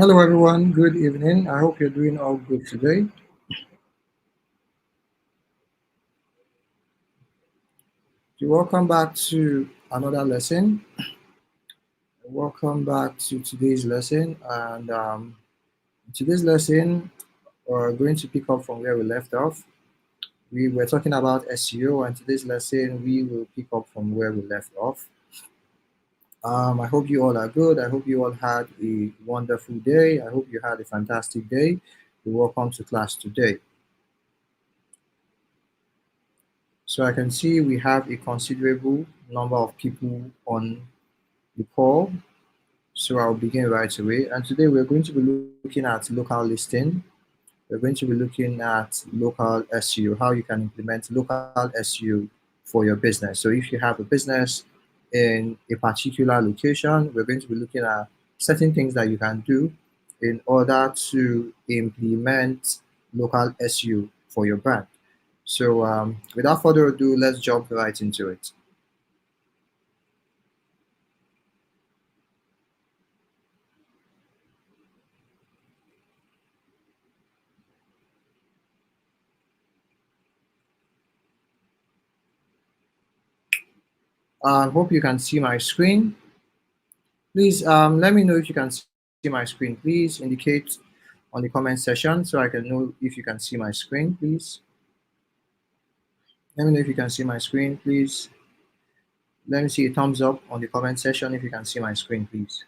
Hello, everyone. Good evening. I hope you're doing all good today. Welcome back to another lesson. Welcome back to today's lesson. And today's lesson, we're going to pick up from where we left off. We were talking about SEO, and today's lesson, we will pick up from where we left off. I hope you all are good. I hope you all had a wonderful day. I hope you had a fantastic day. You're welcome to class today. So I can see we have a considerable number of people on the call. So I'll begin right away. And today we're going to be looking at local listing. We're going to be looking at local SEO, how you can implement local SEO for your business. So if you have a business in a particular location, we're going to be looking at certain things that you can do in order to implement local SEO for your brand. So without further ado, let's jump right into it. I hope you can see my screen. Please let me know if you can see my screen. Please indicate on the comment section so I can know if you can see my screen, please. Let me know if you can see my screen, please. Let me see a thumbs up on the comment section if you can see my screen, please.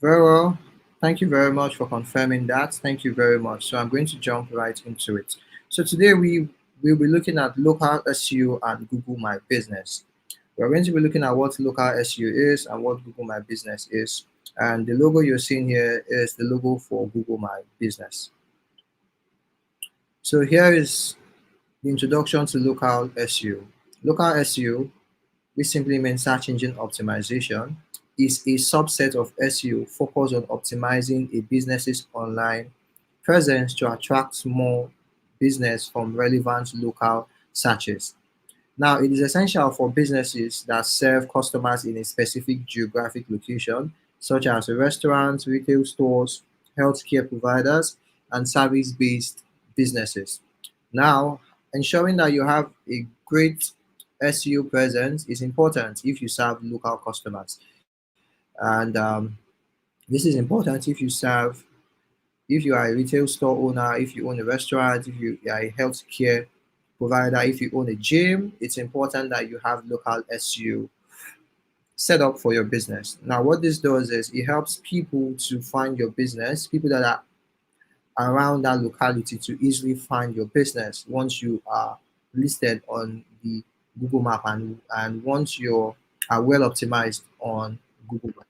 Very well. Thank you very much for confirming that. Thank you very much. So I'm going to jump right into it. So today we will be looking at local SEO and Google My Business. We're going to be looking at what local SEO is and what Google My Business is. And the logo you're seeing here is the logo for Google My Business. So here is the introduction to local SEO. Local SEO, which simply means search engine optimization, is a subset of SEO focused on optimizing a business's online presence to attract more business from relevant local searches. Now, it is essential for businesses that serve customers in a specific geographic location, such as restaurants, retail stores, healthcare providers, and service based businesses. Now, ensuring that you have a great SEO presence is important if you serve local customers. And this is important if you serve, if you are a retail store owner, if you own a restaurant, if you are a healthcare provider, if you own a gym, it's important that you have local SEO set up for your business. Now, what this does is it helps people to find your business, people that are around that locality to easily find your business once you are listed on the Google map and once you are well optimized on Google Map.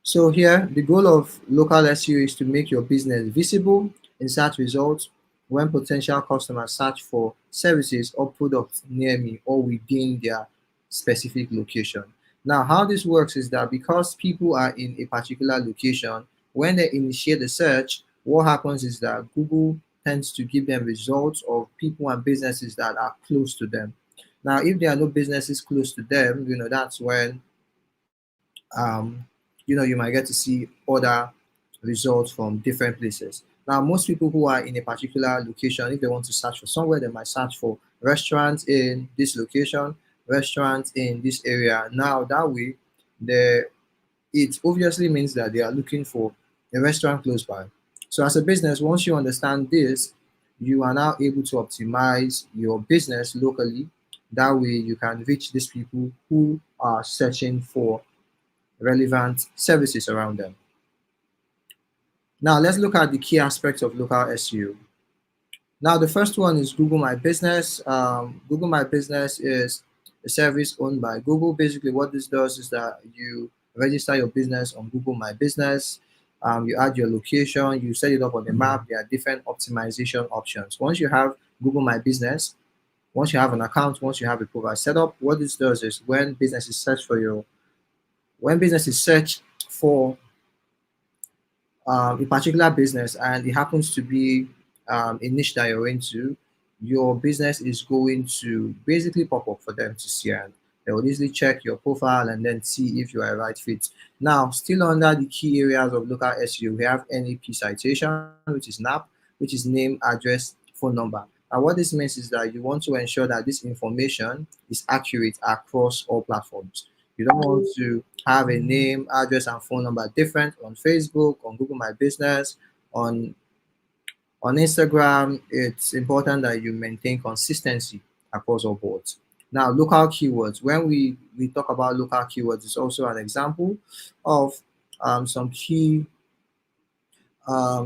So here, the goal of local SEO is to make your business visible in search results when potential customers search for services or products near me or within their specific location. Now, how this works is that because people are in a particular location, when they initiate the search, what happens is that Google tends to give them results of people and businesses that are close to them. Now, if there are no businesses close to them, that's when um, you might get to see other results from different places. Now, most people who are in a particular location, if they want to search for somewhere, they might search for restaurants in this location, restaurants in this area. Now, that way, they it obviously means that they are looking for a restaurant close by. So, as a business, once you understand this, you are now able to optimize your business locally. That way, you can reach these people who are searching for relevant services around them. Now, let's look at the key aspects of local SEO. Now, the first one is Google My Business. Google My Business is a service owned by Google. Basically, what this does is that you register your business on Google My Business. You add your location, you set it up on the map. There are different optimization options. Once you have Google My Business, once you have an account, once you have a profile set up, what this does is when businesses search for a particular business and it happens to be a niche that you're into, your business is going to basically pop up for them to see. And They will easily check your profile and then see if you are a right fit. Now, still under the key areas of local SEO, we have NAP citation, which is NAP, which is name, address, phone number. And what this means is that you want to ensure that this information is accurate across all platforms. You don't want to have a name, address, and phone number different on Facebook, on Google My Business, on Instagram. It's important that you maintain consistency across all boards. Now, local keywords. When we talk about local keywords, it's also an example of um, some key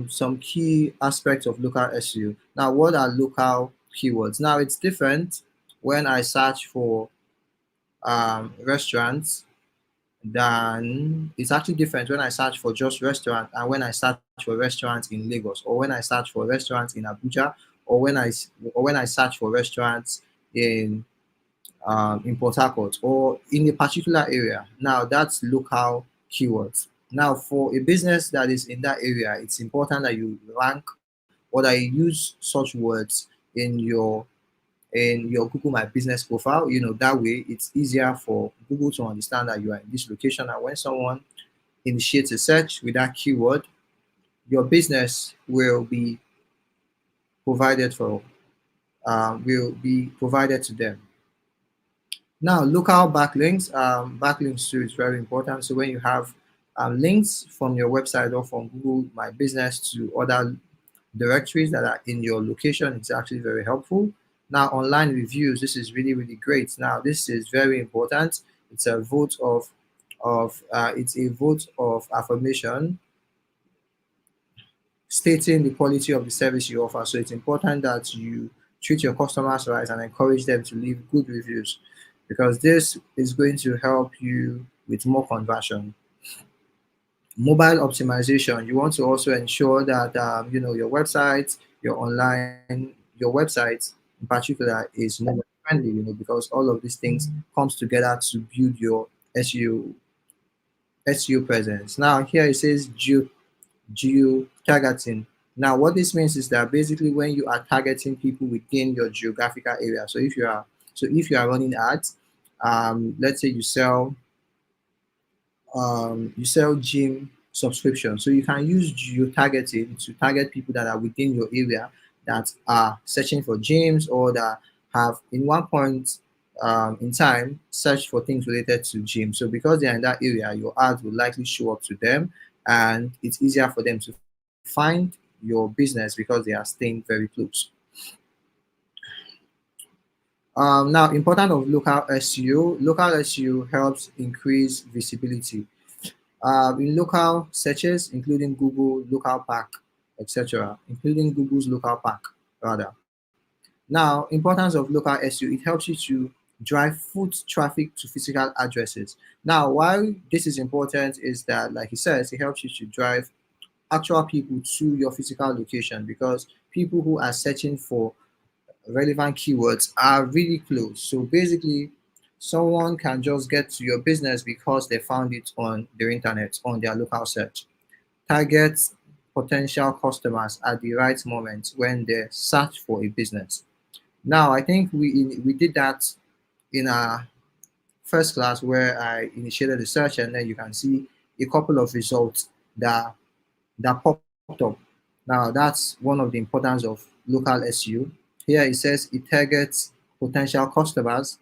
some key aspects of local SEO. Now, what are local keywords? Now, it's different when I search for restaurants than it's actually different when I search for just restaurant and when I search for restaurants in Lagos, or when I search for restaurants in Abuja, or when I search for restaurants in Port Harcourt or in a particular area. Now that's local keywords. Now for a business that is in that area, it's important that you rank or that you use such words in your Google My Business profile. That way it's easier for Google to understand that you are in this location. And when someone initiates a search with that keyword, your business provided for will be provided to them. Now, local backlinks. Backlinks too is very important. So when you have links from your website or from Google My Business to other directories that are in your location, it's actually very helpful. Now, online reviews. This is really, really great. Now, this is very important. It's a vote of affirmation stating the quality of the service you offer. So it's important that you treat your customers right and encourage them to leave good reviews, because this is going to help you with more conversion. Mobile optimization. You want to also ensure that your website, your website in particular is mobile friendly. Because all of these things comes together to build your SEO presence. Now here it says geo-targeting. Now, what this means is that basically when you are targeting people within your geographical area. If you are running ads, let's say you sell gym subscription. So you can use geo-targeting to target people that are within your area that are searching for gyms, or that have in one point in time search for things related to gym. So because they're in that area, your ads will likely show up to them, and it's easier for them to find your business because they are staying very close. Now, important of local SEO. Local SEO helps increase visibility in local searches, including Google local pack, etc., including Google's local pack, rather. Now, importance of local SEO, it helps you to drive foot traffic to physical addresses. Now, why this is important is that, like he says, it helps you to drive actual people to your physical location, because people who are searching for relevant keywords are really close. So basically, someone can just get to your business because they found it on their internet, on their local search. Target potential customers at the right moment when they search for a business. Now, I think we did that in our first class where I initiated the search, and then you can see a couple of results that popped up. Now, that's one of the importance of local SEO. Here it says it targets potential customers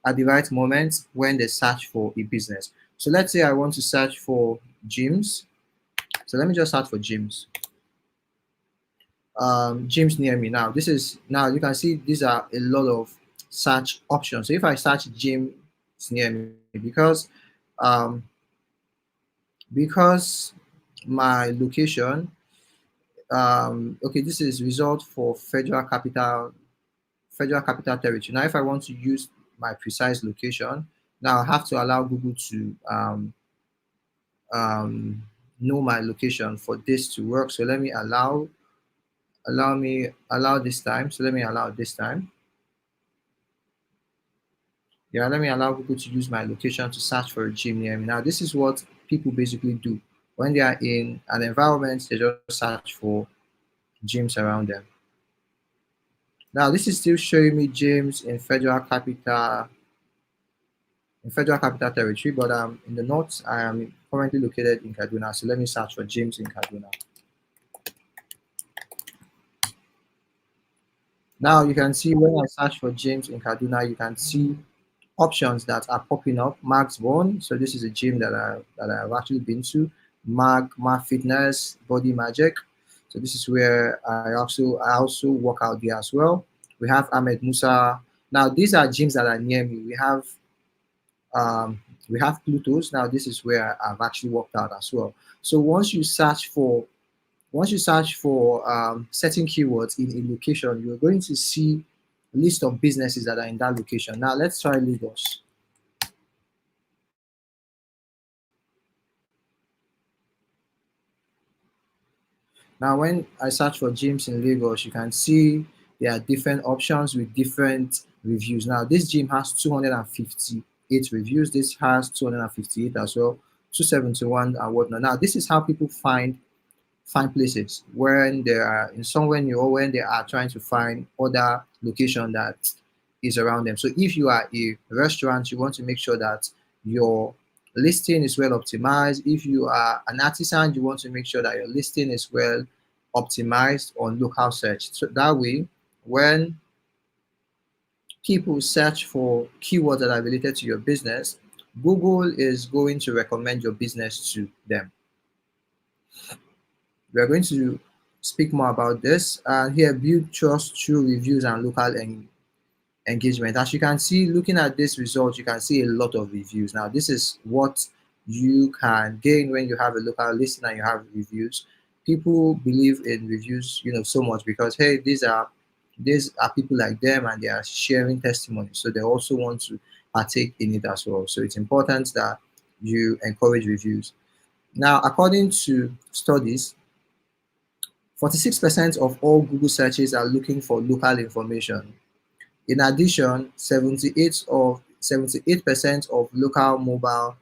at the right moment when they search for a business. So let's say I want to search for gyms. So let me just search for gyms. Gyms near me. Now you can see these are a lot of search options. So if I search gyms near me, um, because my location, okay, this is result for federal capital territory. Now, if I want to use my precise location, now I have to allow Google to um, know my location for this to work. So let me allow this time. So let me allow this time. Yeah, let me allow Google to use my location to search for a gym near me. Now, this is what people basically do when they are in an environment. They just search for gyms around them. Now, this is still showing me gyms in federal capital in Federal Capital Territory, but in the north. I am currently located in Kaduna. So let me search for gyms in Kaduna. Now you can see when I search for gyms in Kaduna, you can see options that are popping up. Mag's One, so this is a gym that I've actually been to. Mag Fitness, Body Magic. So this is where I also work out there as well. We have Ahmed Musa. Now these are gyms that are near me. We have Pluto's. Now this is where I've actually worked out as well. So once you search for certain keywords in a location, you're going to see a list of businesses that are in that location. Now let's try Lagos. Now when I search for gyms in Lagos, you can see there are different options with different reviews. Now this gym has 258 reviews. This has 258 as well, 271 and whatnot. Now this is how people find places when they are in somewhere new or when they are trying to find other location that is around them. So if you are a restaurant, you want to make sure that your listing is well optimized. If you are an artisan, you want to make sure that your listing is well optimized on local search. So that way, when people search for keywords that are related to your business, Google is going to recommend your business to them. We are going to speak more about this. And here, build trust through reviews and local engagement. As you can see, looking at this result, you can see a lot of reviews. Now, this is what you can gain when you have a local listing and you have reviews. People believe in reviews, so much because hey, these are people like them and they are sharing testimonies. So they also want to partake in it as well. So it's important that you encourage reviews. Now, according to studies, 46% of all Google searches are looking for local information. In addition, 78% of local mobile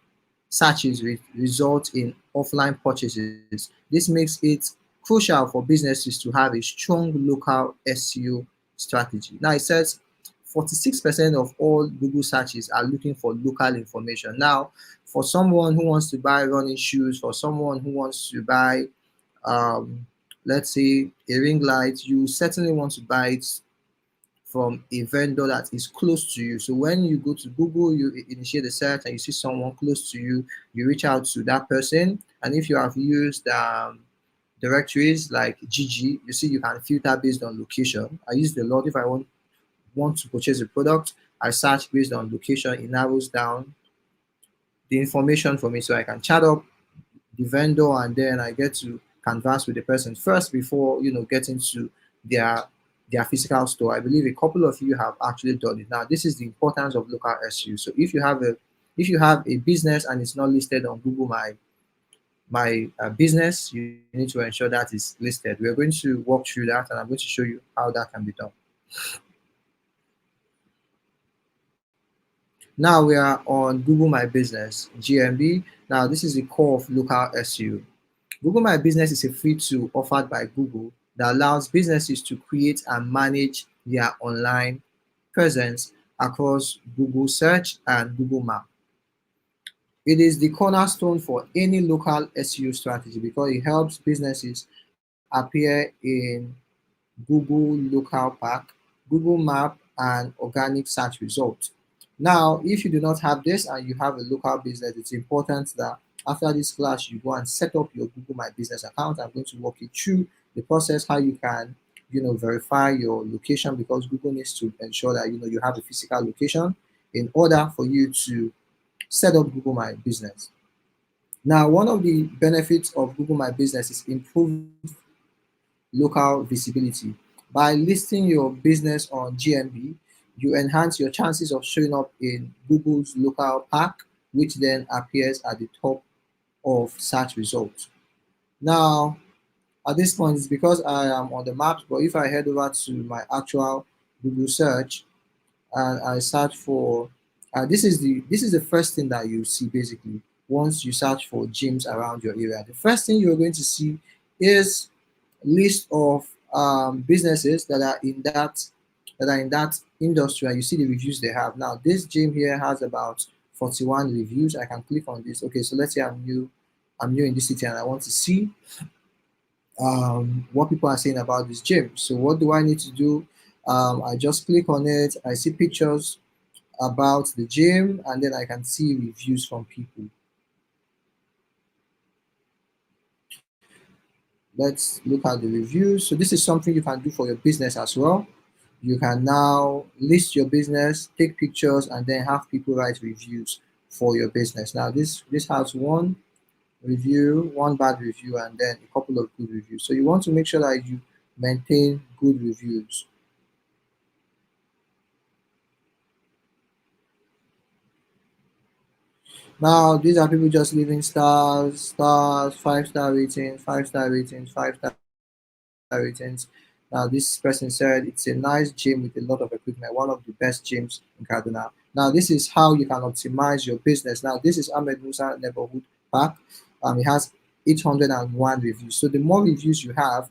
searches result in offline purchases. This makes it crucial for businesses to have a strong local SEO strategy. Now it says 46% of all Google searches are looking for local information. Now, for someone who wants to buy running shoes, for someone who wants to buy, um, let's say, a ring light, you certainly want to buy it from a vendor that is close to you. So when you go to Google, you initiate the search and you see someone close to you, you reach out to that person. And if you have used directories like GG, you see you can filter based on location. I use the lot if I want to purchase a product. I search based on location. It narrows down the information for me so I can chat up the vendor and then I get to converse with the person first before getting to their their physical store. I believe a couple of you have actually done it. Now, this is the importance of local SEO. So if you have a business and it's not listed on Google My Business, you need to ensure that it's listed. We're going to walk through that and I'm going to show you how that can be done. Now we are on Google My Business, GMB. Now this is the core of local SEO. Google My Business is a free tool offered by Google that allows businesses to create and manage their online presence across Google Search and Google Map. It is the cornerstone for any local SEO strategy because it helps businesses appear in Google Local Pack, Google Map, and organic search results. Now, if you do not have this and you have a local business, it's important that after this class, you go and set up your Google My Business account. I'm going to walk you through the process, how you can, verify your location because Google needs to ensure that, you have a physical location in order for you to set up Google My Business. Now, one of the benefits of Google My Business is improved local visibility. By listing your business on GMB, you enhance your chances of showing up in Google's local pack, which then appears at the top of search results. Now, at this point, it's because I am on the maps, but if I head over to my actual Google search and I search for, this is the first thing that you see basically once you search for gyms around your area. The first thing you're going to see is list of businesses that are in that industry and you see the reviews they have. Now this gym here has about 41 reviews. I can click on this. Okay, so let's say I'm new in this city and I want to see what people are saying about this gym. So what do I need to do? I just click on it. I see pictures about the gym, and then I can see reviews from people. Let's look at the reviews. So this is something you can do for your business as well. You can now list your business, take pictures, and then have people write reviews for your business. Now this has one review, one bad review, and then a couple of good reviews. So you want to make sure that you maintain good reviews. Now these are people just leaving stars, stars, 5-star ratings, 5-star ratings, 5-star ratings. Now, this person said it's a nice gym with a lot of equipment, one of the best gyms in Kaduna. Now, this is how you can optimize your business. Now, this is Ahmed Musa Neighborhood Park. It has 801 reviews. So, the more reviews you have,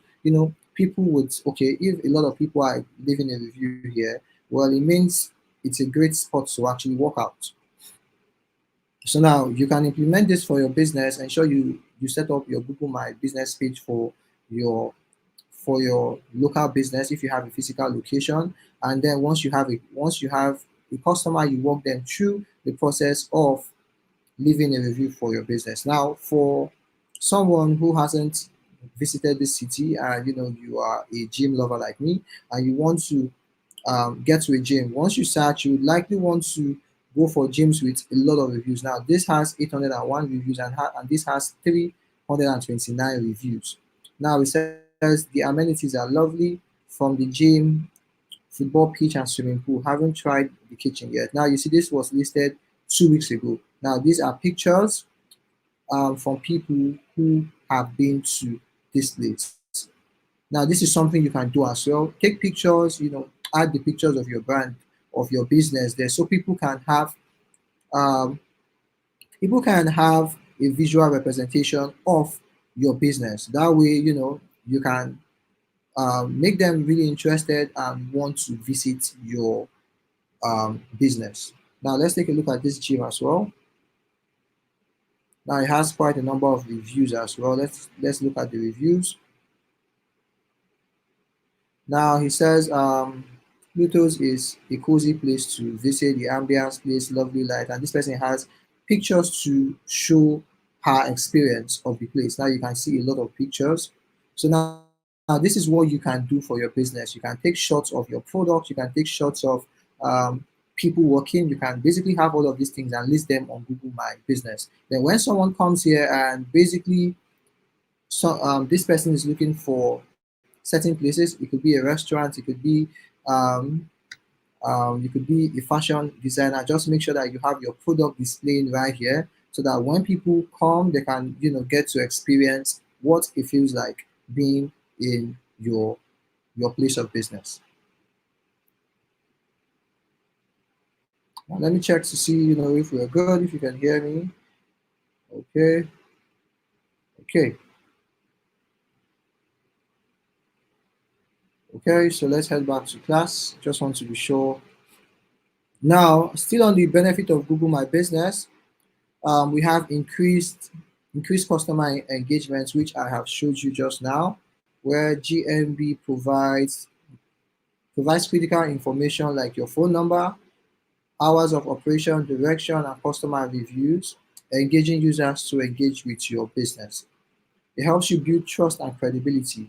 people would, okay, if a lot of people are leaving a review here, well, it means it's a great spot to actually work out. So now you can implement this for your business. Ensure you set up your Google My Business page your for your local business if you have a physical location. And then once you have a customer, you walk them through the process of leaving a review for your business. Now, for someone who hasn't visited this city and you are a gym lover like me and you want to get to a gym, once you search, you would likely want to go for gyms with a lot of reviews. Now, this has 801 reviews and this has 329 reviews. Now, it says the amenities are lovely from the gym, football pitch, and swimming pool. Haven't tried the kitchen yet. Now, you see, this was listed 2 weeks ago. Now, these are pictures from people who have been to this place. Now, this is something you can do as well. Take pictures, add the pictures of your brand, of your business there, so um, people can have a visual representation of your business. That way, you can make them really interested and want to visit your business. Now, let's take a look at this gym as well. Now, it has quite a number of reviews as well. Let's look at the reviews. Now he says Pluto's is a cozy place to visit, the ambience place, lovely light, and this person has pictures to show her experience of the place. Now you can see a lot of pictures. So now this is what you can do for your business. You can take shots of your product, you can take shots of people working, you can basically have all of these things and list them on Google My Business. Then when someone comes here and basically this person is looking for certain places. It could be a restaurant. Um, it could be a fashion designer. Just make sure that you have your product displayed right here, so that when people come, they can get to experience what it feels like being in your place of business. Now, let me check to see if we're good. If you can hear me, okay, okay, okay. So let's head back to class. Just want to be sure. Now, still on the benefit of Google My Business, we have increased customer engagement, which I have showed you just now, where GMB provides critical information like your phone number, hours of operation, direction, and customer reviews, engaging users to engage with your business. It helps you build trust and credibility.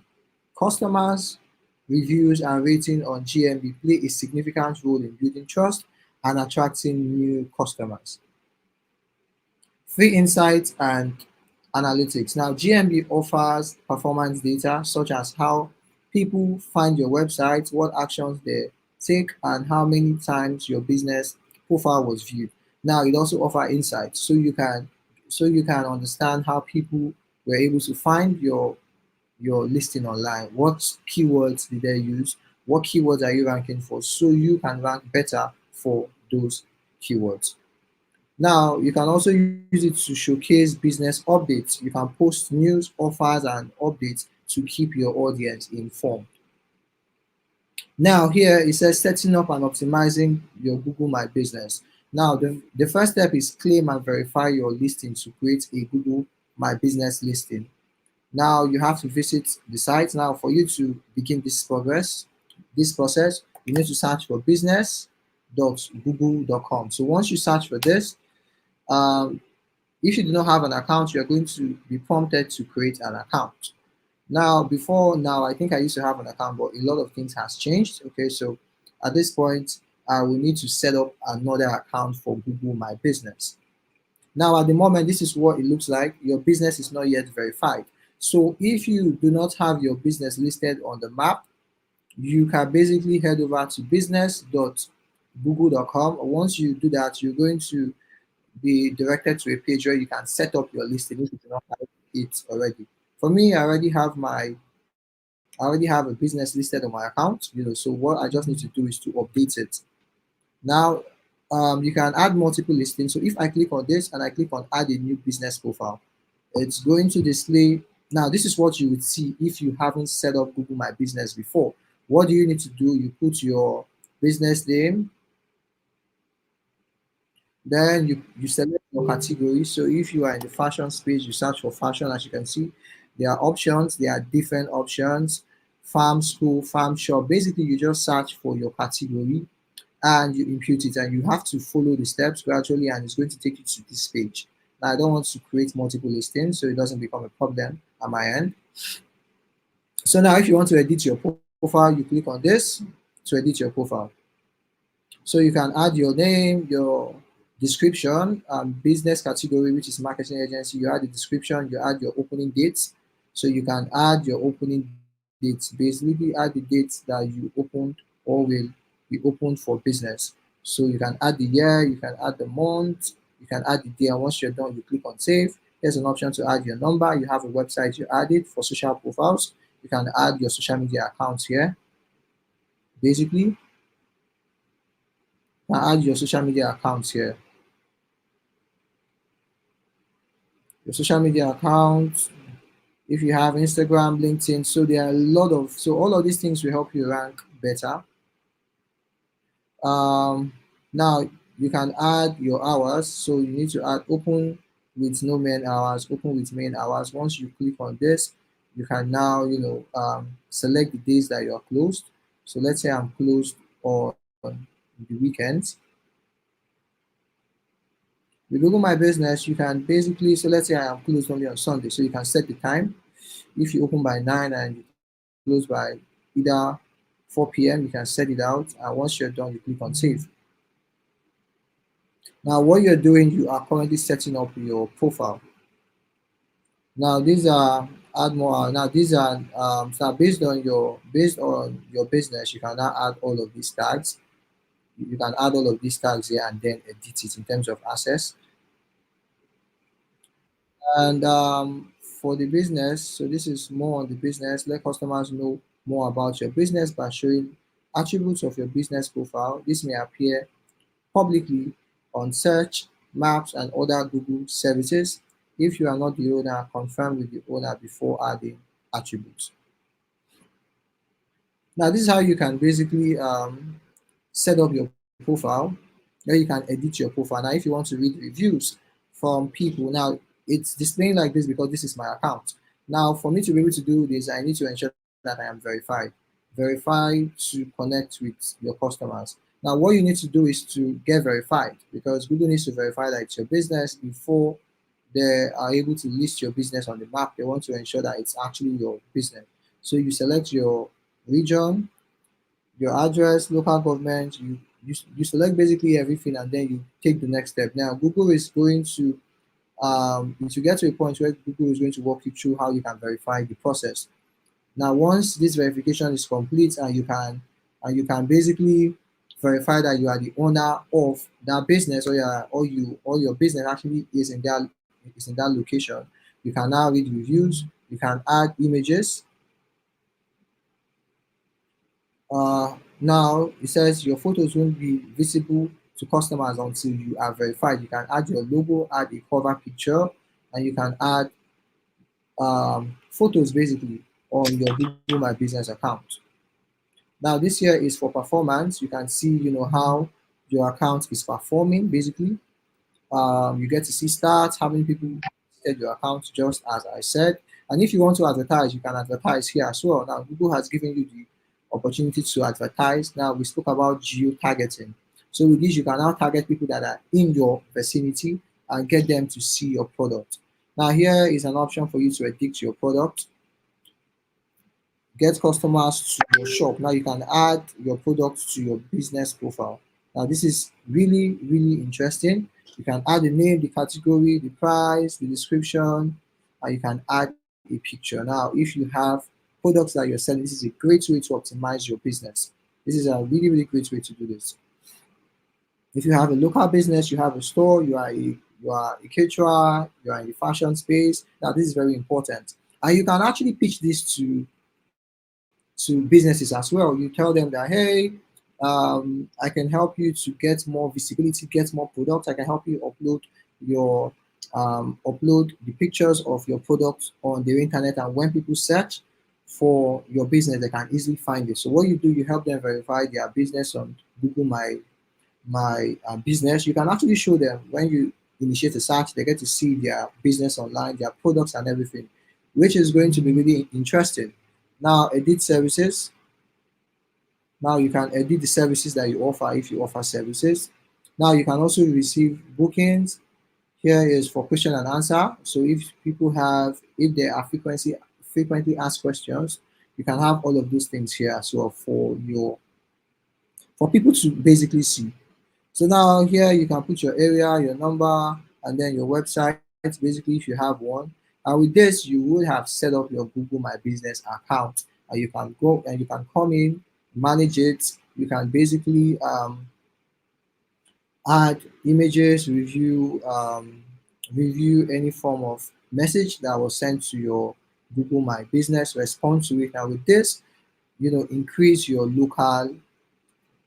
Customers, reviews, and rating on GMB play a significant role in building trust and attracting new customers. Free insights and analytics. Now, GMB offers performance data such as how people find your website, what actions they take, and how many times your business profile was viewed. Now, it also offers insights so you can understand how people were able to find your listing online. What keywords did they use? What keywords are you ranking for? So you can rank better for those keywords. Now, you can also use it to showcase business updates. You can post news, offers, and updates to keep your audience informed. Now, here it says setting up and optimizing your Google My Business. Now, the first step is claim and verify your listing to create a Google My Business listing. Now you have to visit the site. Now for you to begin this process, you need to search for business.google.com. So once you search for this, um, if you do not have an account, you're going to be prompted to create an account. Now, before now, I think I used to have an account, but a lot of things has changed. Okay, so at this point, I will need to set up another account for Google My Business. Now, at the moment, this is what it looks like. Your business is not yet verified. So if you do not have your business listed on the map, you can basically head over to business.google.com. Once you do that, you're going to be directed to a page where you can set up your listing if you do not have it already. For me, I already have a business listed on my account, so what I just need to do is to update it. Now, you can add multiple listings. So if I click on this and I click on add a new business profile, it's going to display. Now, this is what you would see if you haven't set up Google My Business before. What do you need to do? You put your business name, then you select your category. So if you are in the fashion space, you search for fashion. As you can see, there are options. There are different options. Farm, school, farm, shop. Basically, you just search for your category and you impute it, and you have to follow the steps gradually, and it's going to take you to this page. Now, I don't want to create multiple listings so it doesn't become a problem at my end. So now if you want to edit your profile, you click on this to edit your profile. So you can add your name, your description, business category, which is marketing agency. You add the description, you add your opening dates. So you can add your opening dates. Basically, add the dates that you opened or will be opened for business. So you can add the year, you can add the month, you can add the day. And once you're done, you click on save. There's an option to add your number. You have a website, you add it. For social profiles, you can add your social media accounts here. Basically, now add your social media accounts here. Your social media accounts, if you have Instagram, LinkedIn. So there are a lot of, so all of these things will help you rank better. Now you can add your hours. So you need to add open with no main hours, open with main hours. Once you click on this, you can now, select the days that you are closed. So let's say I'm closed on the weekends. With Google My Business, you can basically, so let's say I am closed only on Sunday. So you can set the time. If you open by 9 and you close by either 4 p.m., you can set it out. And once you're done, you click on save. Now, what you're doing, you are currently setting up your profile. Now, these are add more. Now, these are so based on your business, you can now add all of these tags. You can add all of these tags here and then edit it in terms of access. And for the business, so this is more on the business. Let customers know more about your business by showing attributes of your business profile. This may appear publicly on search, maps, and other Google services. If you are not the owner, confirm with the owner before adding attributes. Now, this is how you can basically set up your profile. Then you can edit your profile. Now, if you want to read reviews from people, now it's displaying like this because this is my account. Now, for me to be able to do this, I need to ensure that I am verified. Verified to connect with your customers. Now, what you need to do is to get verified because Google needs to verify that it's your business before they are able to list your business on the map. They want to ensure that it's actually your business. So you select your region, your address, local government, you select basically everything and then you take the next step. Now, Google is going to get to a point where Google is going to walk you through how you can verify the process. Now, once this verification is complete and you can basically verify that you are the owner of that business or your business actually is in that location, you can now read reviews, you can add images. Now it says your photos won't be visible to customers until you are verified. You can add your logo, add a cover picture, and you can add photos basically on your Google My Business account. Now this here is for performance. You can see how your account is performing, basically. You get to see stats, how many people visited your account, just as I said. And if you want to advertise, you can advertise here as well. Now, Google has given you the opportunity to advertise. Now, we spoke about geo targeting. So, with this, you can now target people that are in your vicinity and get them to see your product. Now, here is an option for you to edit your product, get customers to your shop. Now you can add your product to your business profile. Now this is really, really interesting. You can add the name, the category, the price, the description, and you can add a picture. Now, if you have products that you're selling, this is a great way to optimize your business. This is a really, really great way to do this. If you have a local business, you have a store, you are a caterer, you are in the fashion space. Now this is very important. And you can actually pitch this to businesses as well. You tell them that, hey, I can help you to get more visibility, get more products. I can help you your upload the pictures of your products on the internet, and when people search for your business, they can easily find it. So what you do, you help them verify their business on Google My business. You can actually show them when you initiate a search, they get to see their business online, their products and everything, which is going to be really interesting. Now, edit services. Now you can edit the services that you offer if you offer services. Now you can also receive bookings. Here is for question and answer. So if there are frequently asked questions, you can have all of those things here as well for people to basically see. So now here you can put your area, your number, and then your website, basically if you have one. And with this, you would have set up your Google My Business account, and you can go and you can come in, manage it. You can basically add images, review any form of message that was sent to your Google My Business, respond to it. And with this, increase your local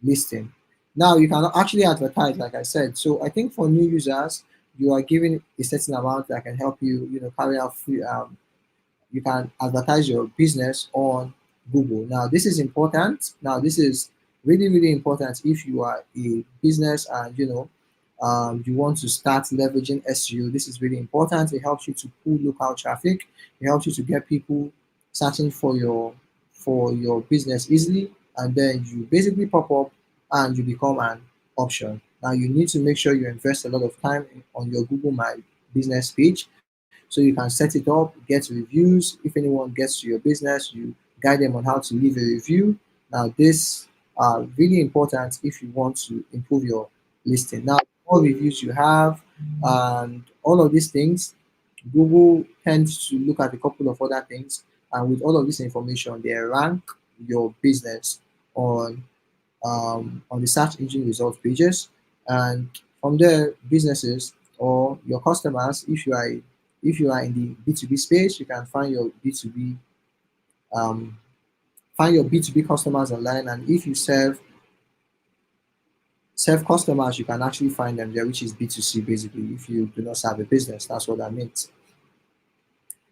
listing. Now you can actually advertise, like I said. So I think for new users, you are given a certain amount that can help you, carry out free. You can advertise your business on Google. Now this is important. Now this is really, really important if you are a business and you want to start leveraging SEO. This is really important. It helps you to pull local traffic. It helps you to get people searching for your business easily, and then you basically pop up and you become an option. Now you need to make sure you invest a lot of time on your Google My Business page, so you can set it up, get reviews. If anyone gets to your business, you guide them on how to leave a review. Now this are really important if you want to improve your listing. Now, all reviews you have and all of these things, Google tends to look at a couple of other things, and with all of this information, they rank your business on on the search engine results pages, and from there, businesses or your customers, if you are in the B2B space, you can um, find your B2B customers online, and if you serve customers, you can actually find them there, which is B2C basically. If you do not serve a business, that's what that means.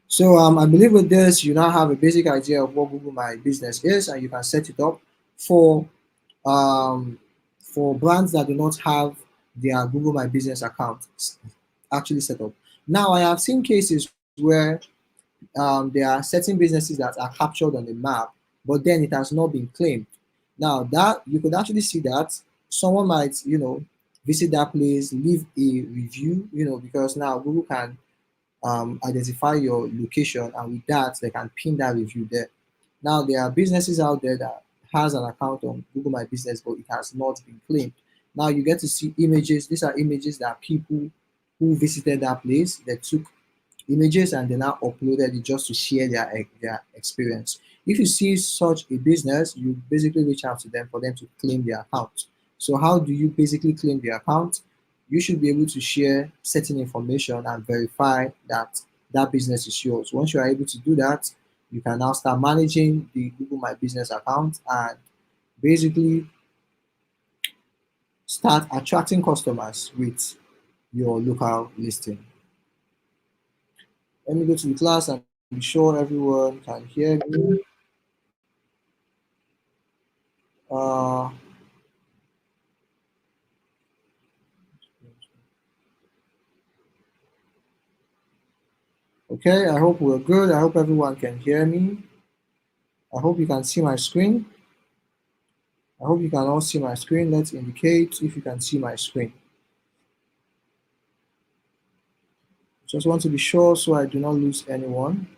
So I believe with this, you now have a basic idea of what Google My Business is, and you can set it up for um, for brands that do not have their Google My Business account actually set up. Now, I have seen cases where there are certain businesses that are captured on the map, but then it has not been claimed. Now, that you could actually see that someone might, visit that place, leave a review, because now Google can identify your location, and with that they can pin that review there. Now there are businesses out there that has an account on Google My Business, but it has not been claimed. Now you get to see images. These are images that people who visited that place, they took images and they now uploaded it just to share their experience. If you see such a business, you basically reach out to them for them to claim their account. So how do you basically claim the account? You should be able to share certain information and verify that that business is yours. Once you are able to do that, you can now start managing the Google My Business account and basically start attracting customers with your local listing. Let me go to the class and be sure everyone can hear me. Uh, Okay, I hope we're good. I hope everyone can hear me. I hope you can see my screen. I hope you can all see my screen. Let's indicate if you can see my screen. Just want to be sure so I do not lose anyone.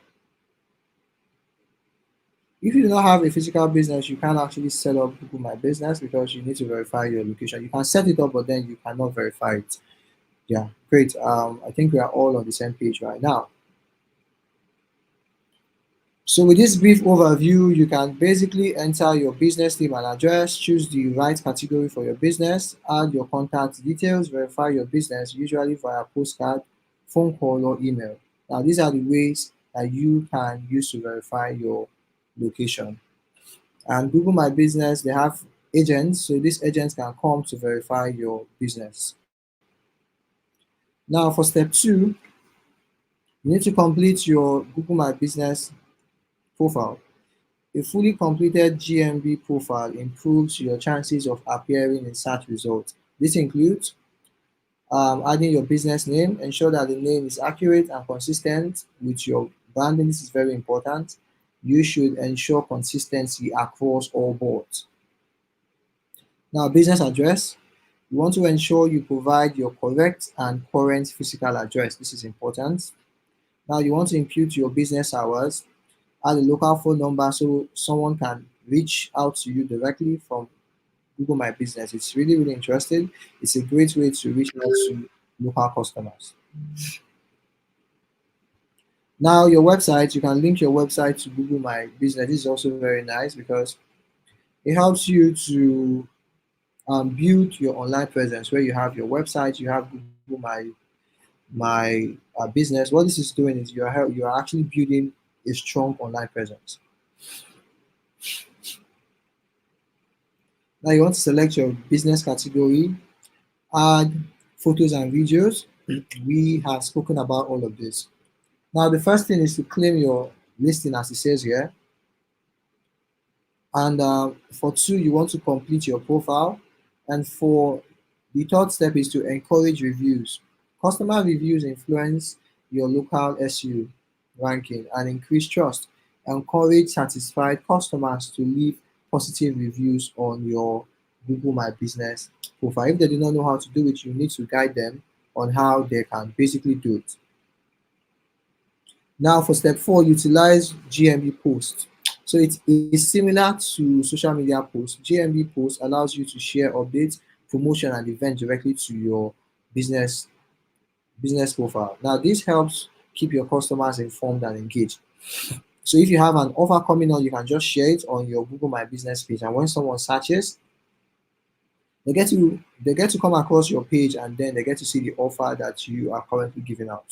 If you do not have a physical business, you can't actually set up Google My Business because you need to verify your location. You can set it up, but then you cannot verify it. Yeah, great. I think we are all on the same page right now. So with this brief overview, you can basically enter your business name and address, choose the right category for your business, add your contact details, verify your business, usually via postcard, phone call, or email. Now, these are the ways that you can use to verify your location. And Google My Business, they have agents, so these agents can come to verify your business. Now, for step two, you need to complete your Google My Business profile. A fully completed GMB profile improves your chances of appearing in search results. This includes adding your business name, ensure that the name is accurate and consistent with your branding. This is very important. You should ensure consistency across all boards. Now, business address. You want to ensure you provide your correct and current physical address. This is important. Now, you want to impute your business hours, add a local phone number so someone can reach out to you directly from Google My Business. It's really, really interesting. It's a great way to reach out to local customers. Now, your website, you can link your website to Google My Business. This is also very nice because it helps you to build your online presence where you have your website, you have Google My business. What this is doing is you are actually building a strong online presence. Now you want to select your business category, add photos and videos. We have spoken about all of this. Now the first thing is to claim your listing as it says here. And for two, you want to complete your profile. And for the third step is to encourage reviews. Customer reviews influence your local SEO ranking and increase trust. Encourage satisfied customers to leave positive reviews on your Google My Business profile. If they do not know how to do it, you need to guide them on how they can basically do it. Now for step four, utilize GMB posts. So it is similar to social media posts. GMB post allows you to share updates, promotion, and events directly to your business business profile. Now this helps keep your customers informed and engaged. So if you have an offer coming on, you can just share it on your Google My Business page, and when someone searches, they get to come across your page, and then they get to see the offer that you are currently giving out.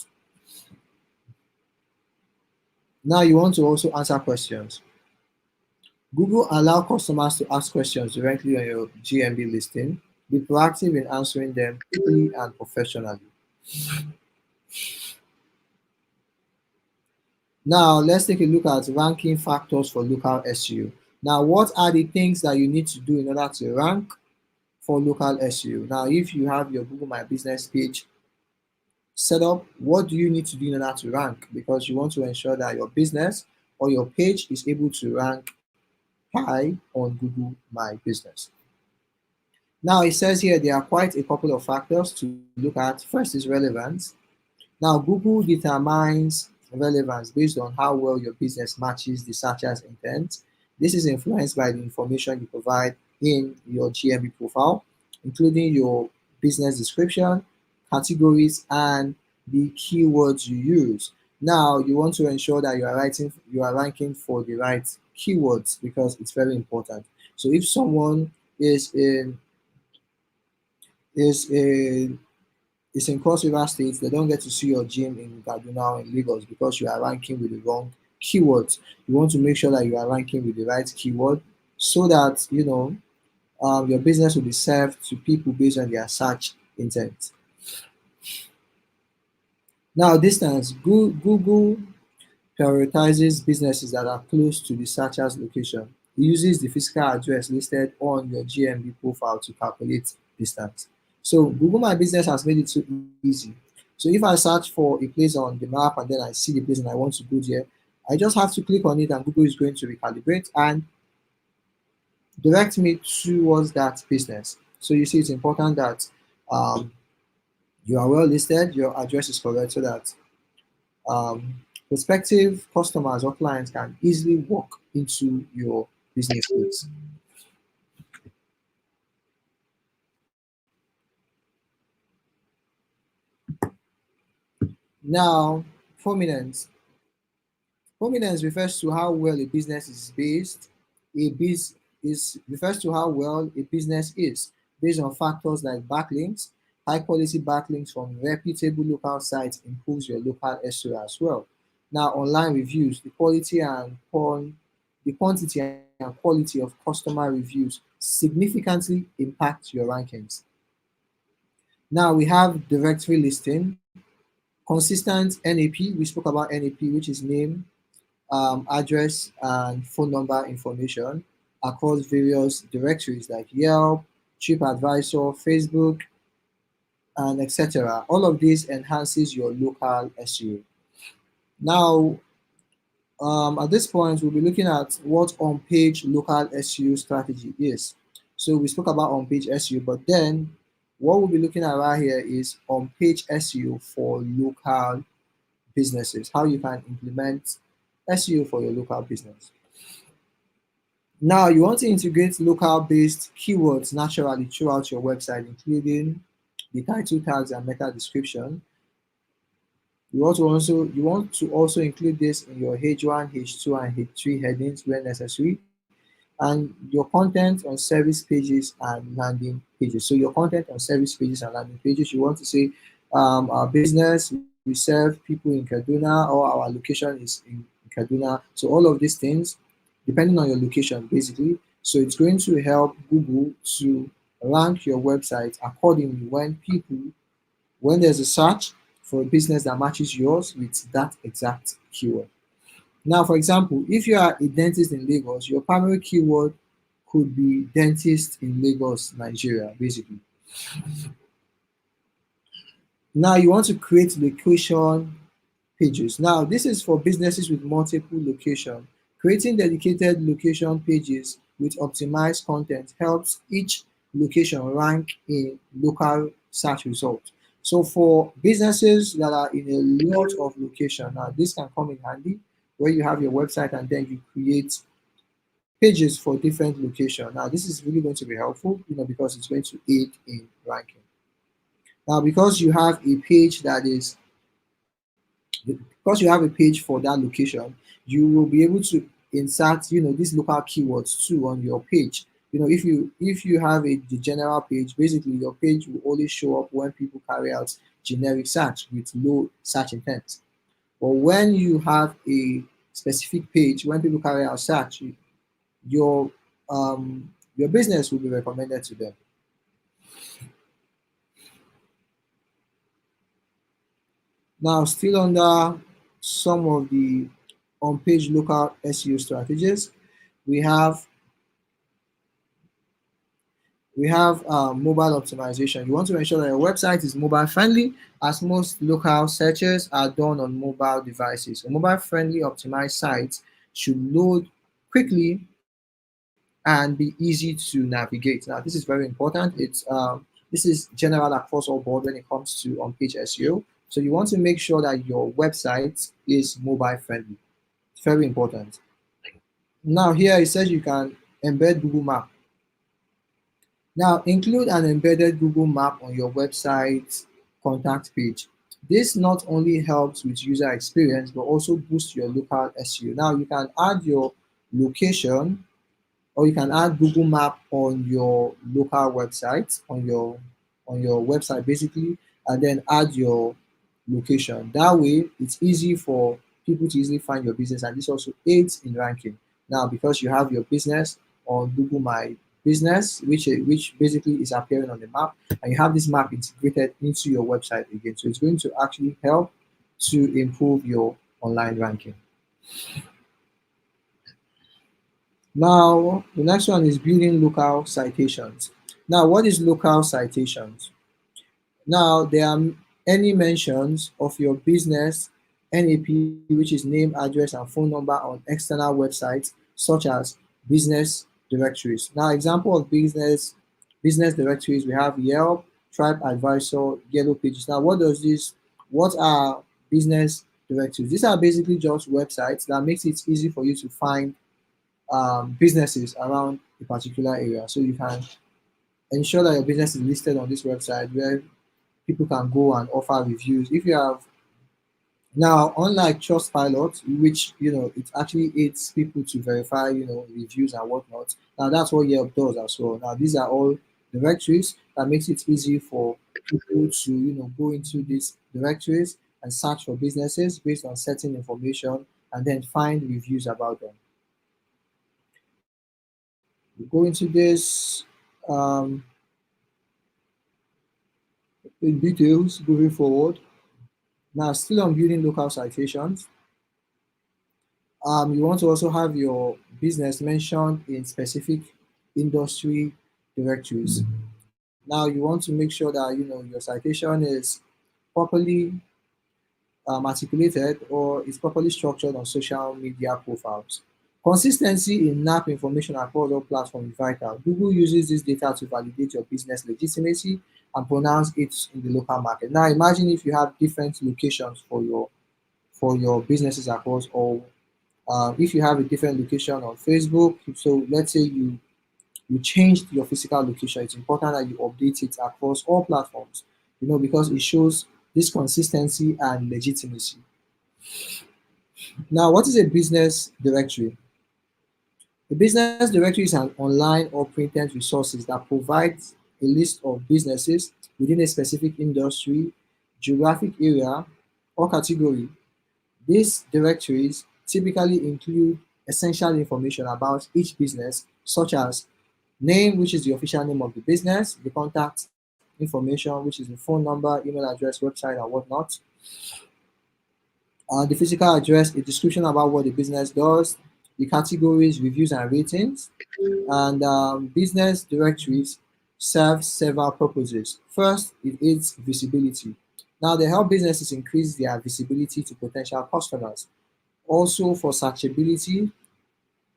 Now you want to also answer questions. Google allow customers to ask questions directly on your GMB listing. Be proactive in answering them quickly and professionally. Now let's take a look at ranking factors for local SEO. Now, what are the things that you need to do in order to rank for local SEO? Now, if you have your Google My Business page set up, what do you need to do in order to rank? Because you want to ensure that your business or your page is able to rank high on Google My Business. Now it says here there are quite a couple of factors to look at. First is relevance. Now Google determines relevance based on how well your business matches the searcher's intent. This is influenced by the information you provide in your GMB profile, including your business description, categories, and the keywords you use. Now you want to ensure that you are ranking for the right keywords because it's very important. So if someone is in is in Cross River State, they don't get to see your gym in Kaduna or in Lagos because you are ranking with the wrong keywords. You want to make sure that you are ranking with the right keyword so that your business will be served to people based on their search intent. Now, distance. Google prioritizes businesses that are close to the searcher's location. It uses the physical address listed on your GMB profile to calculate distance. So Google My Business has made it so easy. So if I search for a place on the map and then I see the place and I want to go there, I just have to click on it and Google is going to recalibrate and direct me towards that business. So you see, it's important that um, you are well listed, your address is correct, so that prospective customers or clients can easily walk into your business place. Now, prominence. Prominence refers to how well a business is based. A biz is refers to how well a business is based on factors like backlinks. High quality backlinks from reputable local sites improves your local SEO as well. Now, online reviews, the quantity and quality of customer reviews significantly impact your rankings. Now we have directory listing, consistent NAP. We spoke about NAP, which is name, address, and phone number information across various directories like Yelp, TripAdvisor, Facebook, and etc. All of this enhances your local SEO. Now, at this point, we'll be looking at what on-page local SEO strategy is. So we spoke about on-page SEO, but then what we'll be looking at right here is on-page SEO for local businesses, how you can implement SEO for your local business. Now, you want to integrate local-based keywords naturally throughout your website, including the title tags and meta description. You want to also include this in your H1, H2, and H3 headings where necessary, and your content on service pages and landing pages. So your content on service pages and landing pages, you want to say our business, we serve people in Kaduna, or our location is in Kaduna. So all of these things, depending on your location, basically. So it's going to help Google to rank your website accordingly when there's a search for a business that matches yours with that exact keyword. Now, for example, if you are a dentist in Lagos, your primary keyword could be dentist in Lagos, Nigeria, basically. Now, you want to create location pages. Now, this is for businesses with multiple locations. Creating dedicated location pages with optimized content helps each location rank in local search results. So for businesses that are in a lot of locations, now this can come in handy where you have your website and then you create pages for different locations. Now this is really going to be helpful, because it's going to aid in ranking. Now because you have a page that is because you have a page for that location, you will be able to insert, these local keywords too on your page. If you have the general page, basically your page will only show up when people carry out generic search with low search intent. But when you have a specific page, when people carry out search, your your business will be recommended to them. Now, still under some of the on-page local SEO strategies, we have mobile optimization. You want to ensure that your website is mobile friendly, as most local searches are done on mobile devices. A mobile friendly optimized site should load quickly and be easy to navigate. Now, this is very important. This is general across all board when it comes to on-page SEO. So you want to make sure that your website is mobile friendly. It's very important. Now here it says you can embed Google Map. Now include an embedded Google Map on your website contact page. This not only helps with user experience but also boosts your local SEO. Now you can add your location, or you can add Google Map on your local website, on your website basically, and then add your location. That way, it's easy for people to easily find your business, and this also aids in ranking. Now, because you have your business on Google My Business, which basically is appearing on the map, and you have this map integrated into your website again, so it's going to actually help to improve your online ranking. Now, the next one is building local citations. Now, what is local citations? Now, there are any mentions of your business NAP, which is name, address, and phone number on external websites such as business directories. Now, example of business directories, we have Yelp, TripAdvisor, Yellow Pages. Now, what are business directories? These are basically just websites that makes it easy for you to find businesses around a particular area. So you can ensure that your business is listed on this website where people can go and offer reviews. If you have now, unlike Trustpilot, which it actually aids people to verify reviews and whatnot. Now that's what Yelp does as well. Now these are all directories that makes it easy for people to go into these directories and search for businesses based on certain information and then find reviews about them. We go into this um, in details moving forward. Now, still on building local citations, you want to also have your business mentioned in specific industry directories. Now, you want to make sure that your citation is properly articulated or is properly structured on social media profiles. Consistency in NAP information across all platforms is vital. Google uses this data to validate your business legitimacy and pronounce it in the local market. Now, imagine if you have different locations for your businesses across all. If you have a different location on Facebook, so let's say you changed your physical location, it's important that you update it across all platforms, because it shows this consistency and legitimacy. Now, what is a business directory? A business directory is an online or printed resources that provides a list of businesses within a specific industry, geographic area, or category. These directories typically include essential information about each business, such as name, which is the official name of the business, the contact information, which is the phone number, email address, website, and whatnot, the physical address, a description about what the business does, the categories, reviews, and ratings. And business directories serve several purposes. First, it aids visibility. Now, they help businesses increase their visibility to potential customers. Also, for searchability,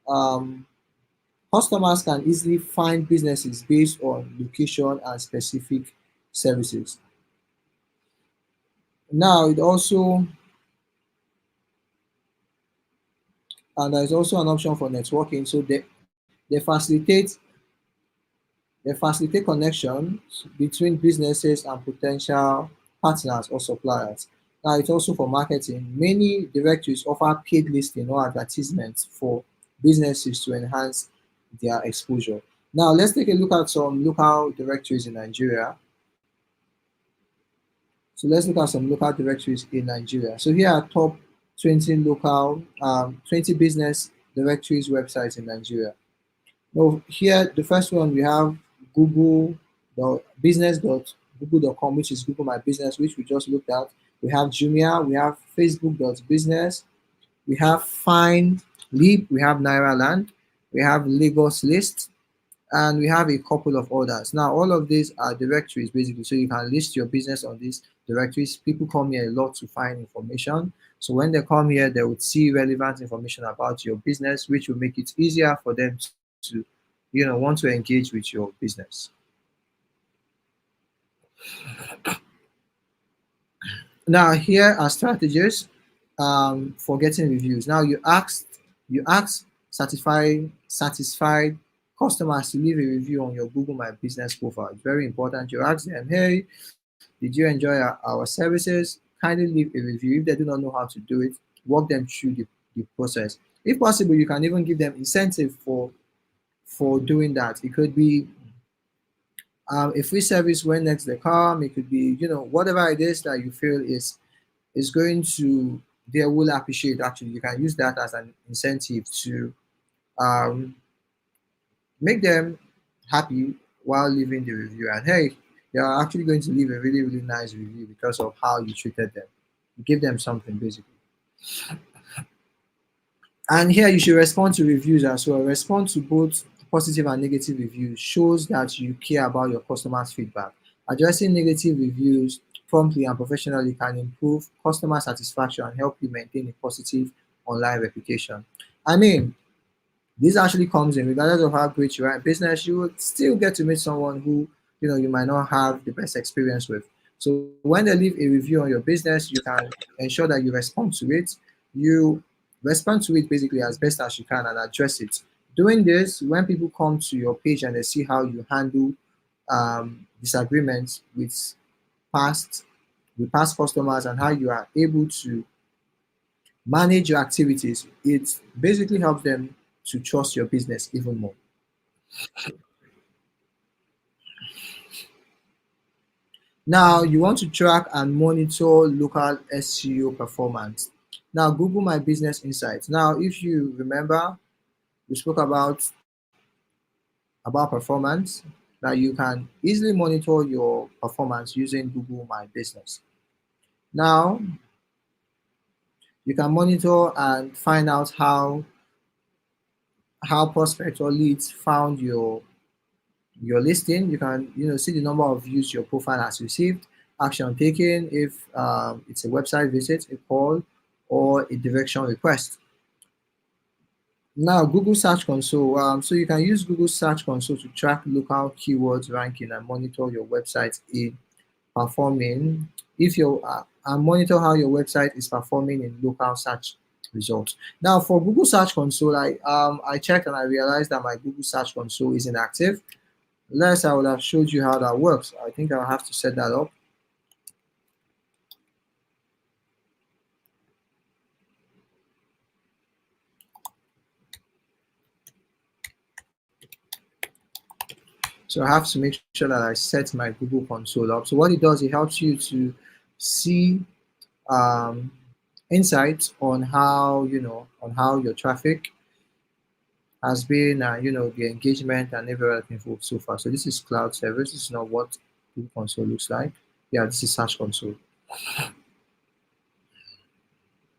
um, customers can easily find businesses based on location and specific services. Now, it also and there's also an option for networking. So they facilitate they facilitate connections between businesses and potential partners or suppliers. Now, it's also for marketing. Many directories offer paid listing or advertisements for businesses to enhance their exposure. Now, let's take a look at some local directories in Nigeria. So let's look at some local directories in Nigeria. So here are top 20 20 business directories websites in Nigeria. Now here, the first one we have Google, the business.google.com, which is Google My Business, which we just looked at. We have Jumia, we have Facebook.business, we have Find Leap, we have Nairaland, we have Lagos List, and we have a couple of others. Now, all of these are directories basically, so you can list your business on these directories. People come here a lot to find information. So when they come here, they would see relevant information about your business, which will make it easier for them to, want to engage with your business. Now, here are strategies for getting reviews. Now, you ask satisfied customers to leave a review on your Google My Business profile. It's very important. You ask them, hey, did you enjoy our services? Kindly leave a review. If they do not know how to do it, walk them through the process. If possible, you can even give them incentive for doing that. It could be a free service when next they come. It could be, whatever it is that you feel is going to they will appreciate. Actually, you can use that as an incentive to um, make them happy while leaving the review. And hey, they are actually going to leave a really, really nice review because of how you treated them. You give them something basically. And here you should respond to reviews as well. Respond to both positive and negative reviews shows that you care about your customers' feedback. Addressing negative reviews promptly and professionally can improve customer satisfaction and help you maintain a positive online reputation. I mean, this actually comes in regardless of how great you are in business, you would still get to meet someone who you might not have the best experience with. So when they leave a review on your business, you can ensure that you respond to it. You respond to it basically as best as you can and address it. Doing this, when people come to your page and they see how you handle disagreements past with past customers and how you are able to manage your activities, it basically helps them to trust your business even more. Now, you want to track and monitor local SEO performance. Now, Google My Business Insights. Now, if you remember, we spoke about performance. Now, you can easily monitor your performance using Google My Business. Now, you can monitor and find out how prospects or leads found your listing. You can see the number of views your profile has received, action taken if it's a website visit, a call, or a direction request. Now, Google Search Console. So you can use Google Search Console to track local keywords ranking and monitor your website in performing if you and monitor how your website is performing in local search results. Now, for Google Search Console, I checked and I realized that my Google Search Console isn't active. Unless I would have showed you how that works. I think I'll have to set that up. So I have to make sure that I set my Google console up. So what it does, it helps you to see um, insights on how your traffic has been, the engagement and everything so far. So this is cloud service. This is not what Google console looks like. Yeah, this is Search Console.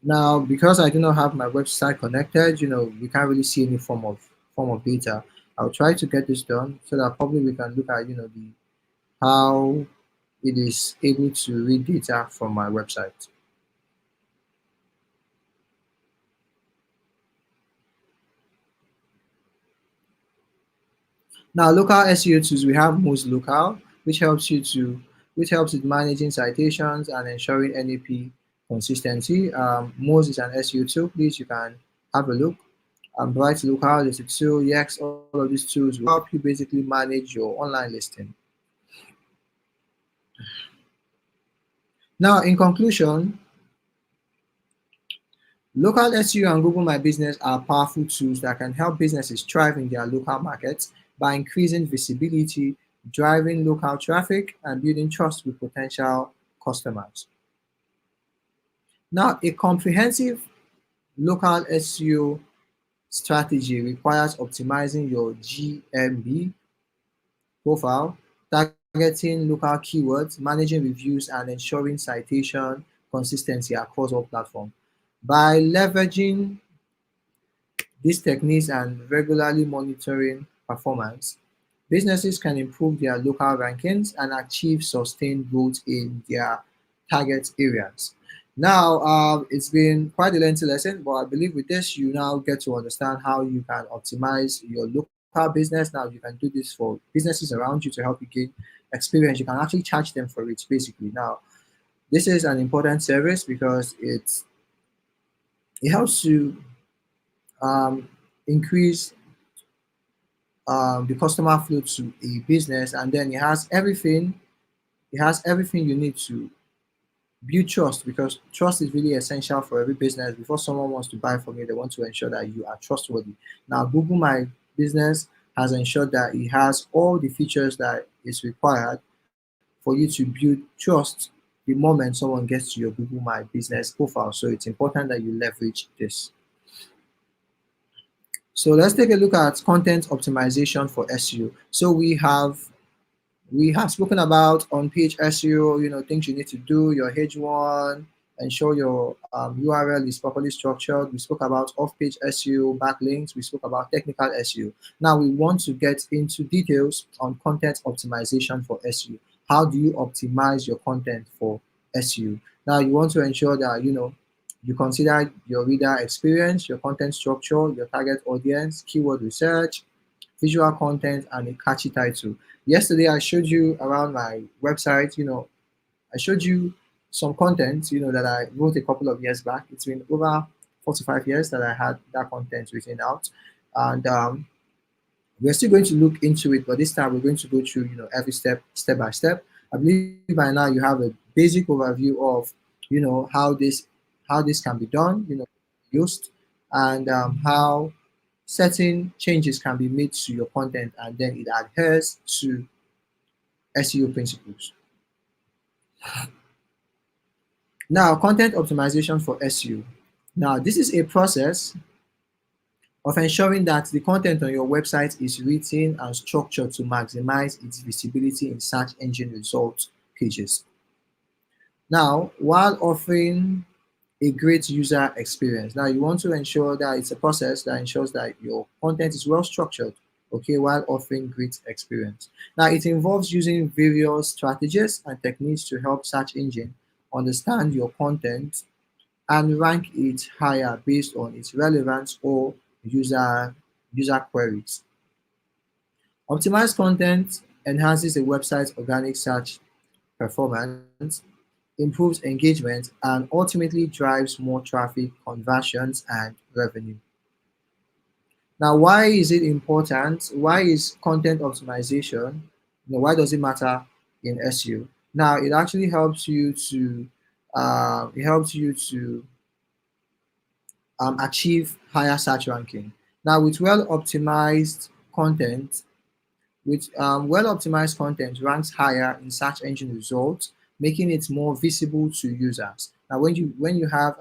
Now, because I do not have my website connected, we can't really see any form of data. I'll try to get this done so that probably we can look at the how it is able to read data from my website. Now, local SEO tools, we have Moz Local, which helps with managing citations and ensuring NAP consistency. Moz is an SEO tool. Please, you can have a look. Bright Local is a tool. Yes, all of these tools will help you basically manage your online listing. Now, in conclusion, local SEO and Google My Business are powerful tools that can help businesses thrive in their local markets by increasing visibility, driving local traffic, and building trust with potential customers. Now, a comprehensive local SEO strategy requires optimizing your GMB profile, targeting local keywords, managing reviews, and ensuring citation consistency across all platforms. By leveraging these techniques and regularly monitoring performance, businesses can improve their local rankings and achieve sustained growth in their target areas. Now, it's been quite a lengthy lesson, but I believe with this, you now get to understand how you can optimize your local business. Now, you can do this for businesses around you to help you gain experience. You can actually charge them for it, basically. Now, this is an important service because it helps to um, increase the customer flow to a business, and then it has everything you need to build trust, because trust is really essential for every business. Before someone wants to buy from you, they want to ensure that you are trustworthy. Now, Google My Business has ensured that it has all the features that is required for you to build trust the moment someone gets to your Google My Business profile. So it's important that you leverage this. So let's take a look at content optimization for SEO. So we have spoken about on-page SEO, things you need to do, your H1, ensure your URL is properly structured. We spoke about off-page SEO, backlinks. We spoke about technical SEO. Now we want to get into details on content optimization for SEO. how do you optimize your content for SEO? Now you want to ensure that you consider your reader experience, your content structure, your target audience, keyword research, visual content, and a catchy title. Yesterday I showed you around my website, I showed you some content, that I wrote a couple of years back. It's been over 4 to 5 years that I had that content written out. And we're still going to look into it, but this time we're going to go through, every step by step. I believe by now you have a basic overview of, how this can be done, used, and how certain changes can be made to your content, and then it adheres to SEO principles. Now, content optimization for SEO. Now, this is a process of ensuring that the content on your website is written and structured to maximize its visibility in search engine result pages. Now, while offering a great user experience. Now, you want to ensure that it's a process that ensures that your content is well structured, okay, while offering great experience. Now, it involves using various strategies and techniques to help search engine understand your content and rank it higher based on its relevance or user queries. Optimized content enhances a website's organic search performance, improves engagement, and ultimately drives more traffic, conversions, and revenue. Now, why is it important? Why is content optimization? Why does it matter in SEO? Now, it actually helps you to achieve higher search ranking. Now, well-optimized content ranks higher in search engine results, making it more visible to users. Now, when you have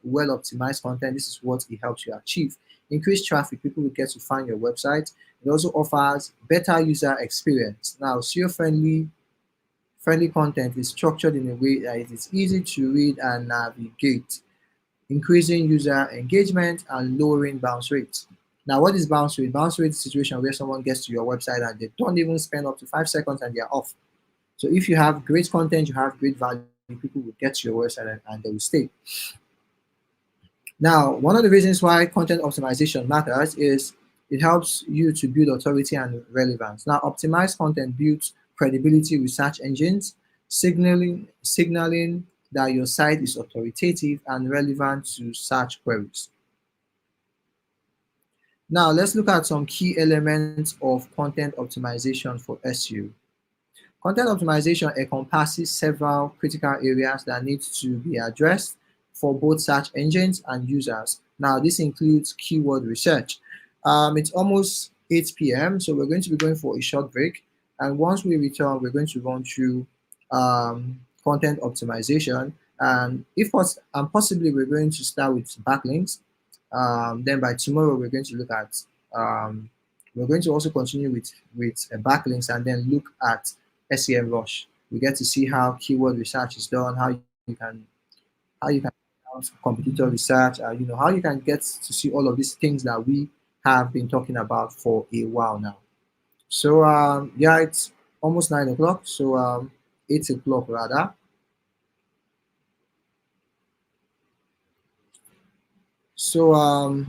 well-optimized content, this is what it helps you achieve. Increased traffic, people will get to find your website. It also offers better user experience. Now, SEO friendly content is structured in a way that it is easy to read and navigate, increasing user engagement and lowering bounce rates. Now, what is bounce rate? Bounce rate is a situation where someone gets to your website and they don't even spend up to 5 seconds and they're off. So if you have great content, you have great value, people will get to your website and they will stay. Now, one of the reasons why content optimization matters is it helps you to build authority and relevance. Now, optimized content builds credibility with search engines, signaling that your site is authoritative and relevant to search queries. Now, let's look at some key elements of content optimization for SEO. Content optimization encompasses several critical areas that need to be addressed for both search engines and users. Now, this includes keyword research. It's almost 8 p.m., so we're going to be going for a short break. And once we return, we're going to run through content optimization. And possibly, we're going to start with backlinks. Then by tomorrow, we're going to look at we're going to also continue with backlinks and then look at SEM Rush. We get to see how keyword research is done, how you can competitor research, how you can get to see all of these things that we have been talking about for a while now. So yeah, it's almost 9 o'clock. So 8 o'clock rather. So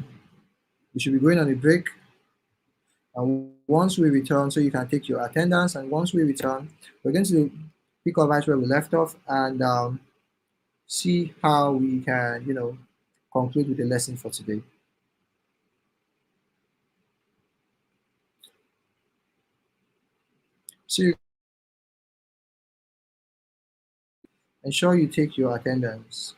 we should be going on a break. And once we return, so you can take your attendance. And once we return, we're going to pick up right where we left off and see how we can, conclude with the lesson for today. So ensure you take your attendance.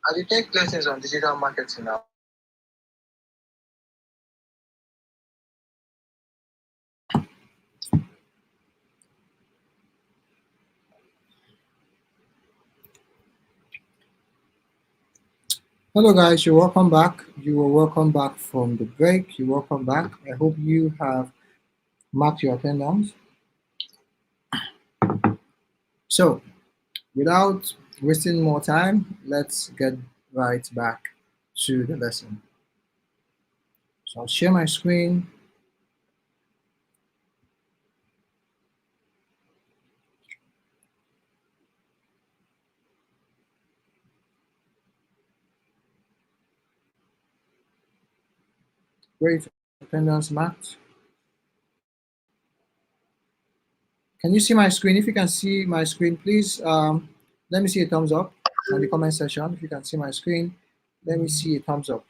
I did take lessons on digital marketing now. Hello guys, you're welcome back. You are welcome back from the break. You're welcome back. I hope you have marked your attendance. So, without wasting more time, let's get right back to the lesson. So I'll share my screen. Great attendance marked. Can you see my screen? If you can see my screen, please let me see a thumbs up on the comment section. If you can see my screen, let me see a thumbs up.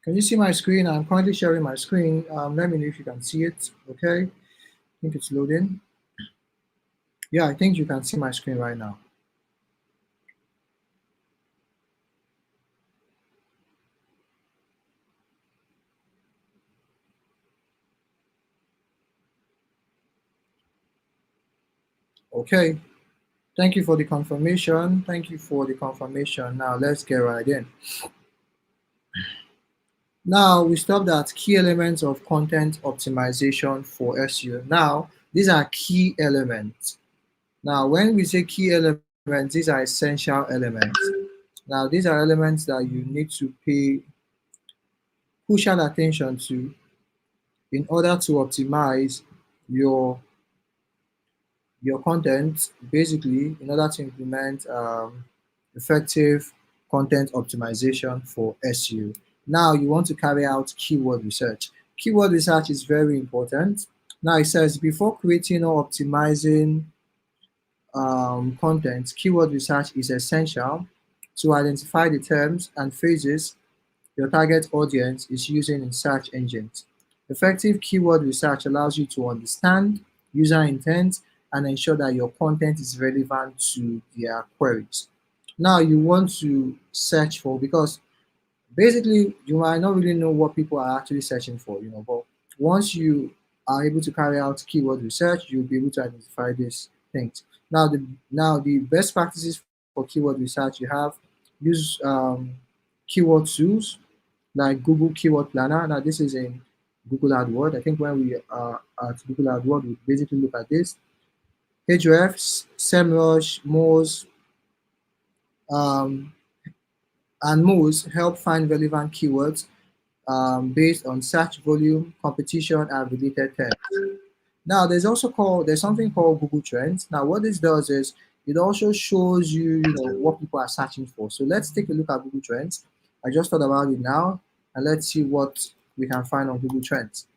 Can you see my screen? I'm currently sharing my screen. Let me know if you can see it. Okay, I think it's loading. Yeah, I think you can see my screen right now. Okay, thank you for the confirmation. Thank you for the confirmation. Now let's get right in. Now we stopped at key elements of content optimization for SEO. Now these are key elements. Now when we say key elements, these are essential elements. Now these are elements that you need to pay crucial attention to in order to optimize your your content, basically in order to implement effective content optimization for SEO. Now you want to carry out keyword research. Keyword research is very important. Now it says before creating or optimizing content, keyword research is essential to identify the terms and phrases your target audience is using in search engines. Effective keyword research allows you to understand user intent and ensure that your content is relevant to their queries. Now you want to search for, because basically you might not really know what people are actually searching for, but once you are able to carry out keyword research, you'll be able to identify these things. Now the best practices for keyword research, you have use keyword tools like Google Keyword Planner. Now this is in Google AdWords. I think when we are at Google AdWords, we basically look at this. Hrefs, SEMrush, Moz, um, and Moz help find relevant keywords based on search volume, competition, and related terms. Now, there's something called Google Trends. Now, what this does is it also shows you, what people are searching for. So let's take a look at Google Trends. I just thought about it now, and let's see what we can find on Google Trends.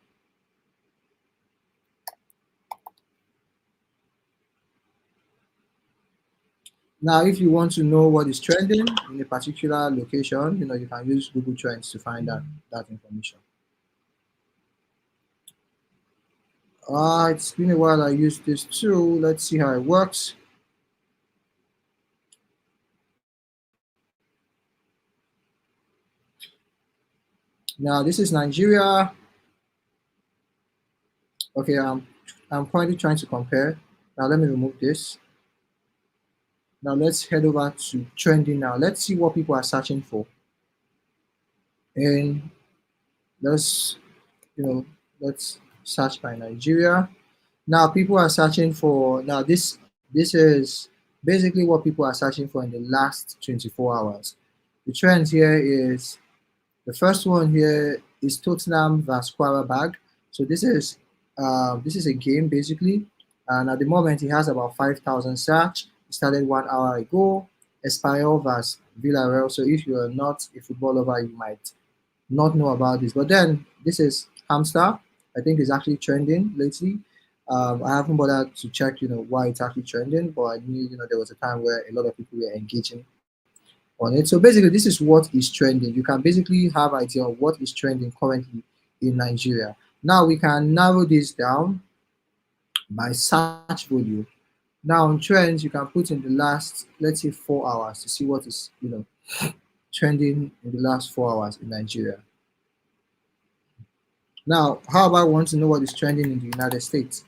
Now, if you want to know what is trending in a particular location, you can use Google Trends to find that information. It's been a while I used this tool. Let's see how it works. Now, this is Nigeria. Okay, I'm currently trying to compare. Now, let me remove this. Now, let's head over to trending now. Let's see what people are searching for. And let's, let's search by Nigeria. Now, people are searching for, now this is basically what people are searching for in the last 24 hours. The trend here is, the first one here is Tottenham vs Qarabag. So this is a game basically, and at the moment it has about 5,000 search. It started 1 hour ago. Espanyol vs Villarreal. So if you are not a football lover, you might not know about this. But then this is Hamster. I think it's actually trending lately. I haven't bothered to check, why it's actually trending, but I knew, there was a time where a lot of people were engaging on it. So basically, this is what is trending. You can basically have idea of what is trending currently in Nigeria. Now we can narrow this down by search volume. Now on trends, you can put in the last, let's say 4 hours to see what is, trending in the last 4 hours in Nigeria. Now, how about want to know what is trending in the United States?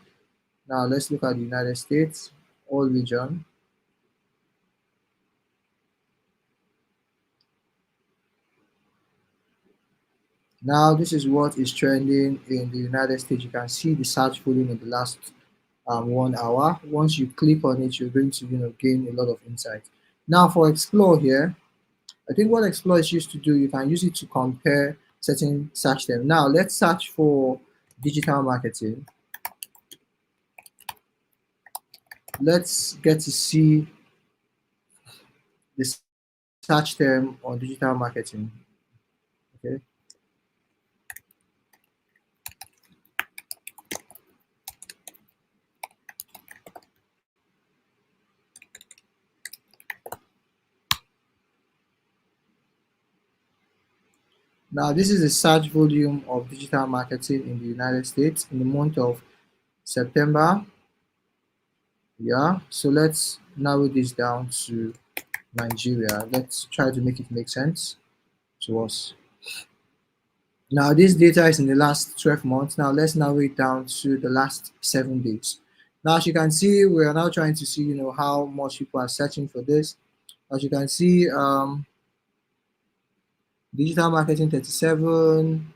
Now let's look at the United States, all region. Now this is what is trending in the United States. You can see the search volume in the last 1 hour. Once you click on it, you're going to gain a lot of insight. Now for Explore here, I think what Explore is used to do, you can use it to compare certain search terms. Now let's search for digital marketing. Let's get to see the search term on digital marketing. Okay. Now this is the search volume of digital marketing in the United States in the month of September. Yeah, so let's narrow this down to Nigeria. Let's try to make it make sense to us. Now this data is in the last 12 months. Now let's narrow it down to the last 7 days. Now as you can see, we are now trying to see how much people are searching for this. As you can see, digital marketing 37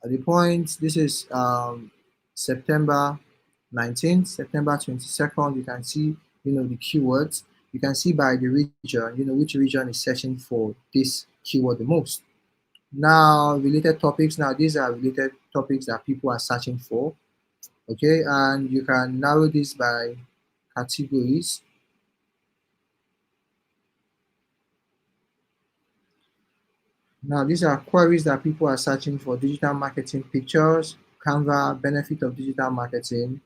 at the point. This is September 19th, September 22nd. You can see the keywords. You can see by the region which region is searching for this keyword the most. Now related topics. Now these are related topics that people are searching for. Okay, and you can narrow this by categories. Now these are queries that people are searching for: digital marketing, pictures, Canva, benefit of digital marketing.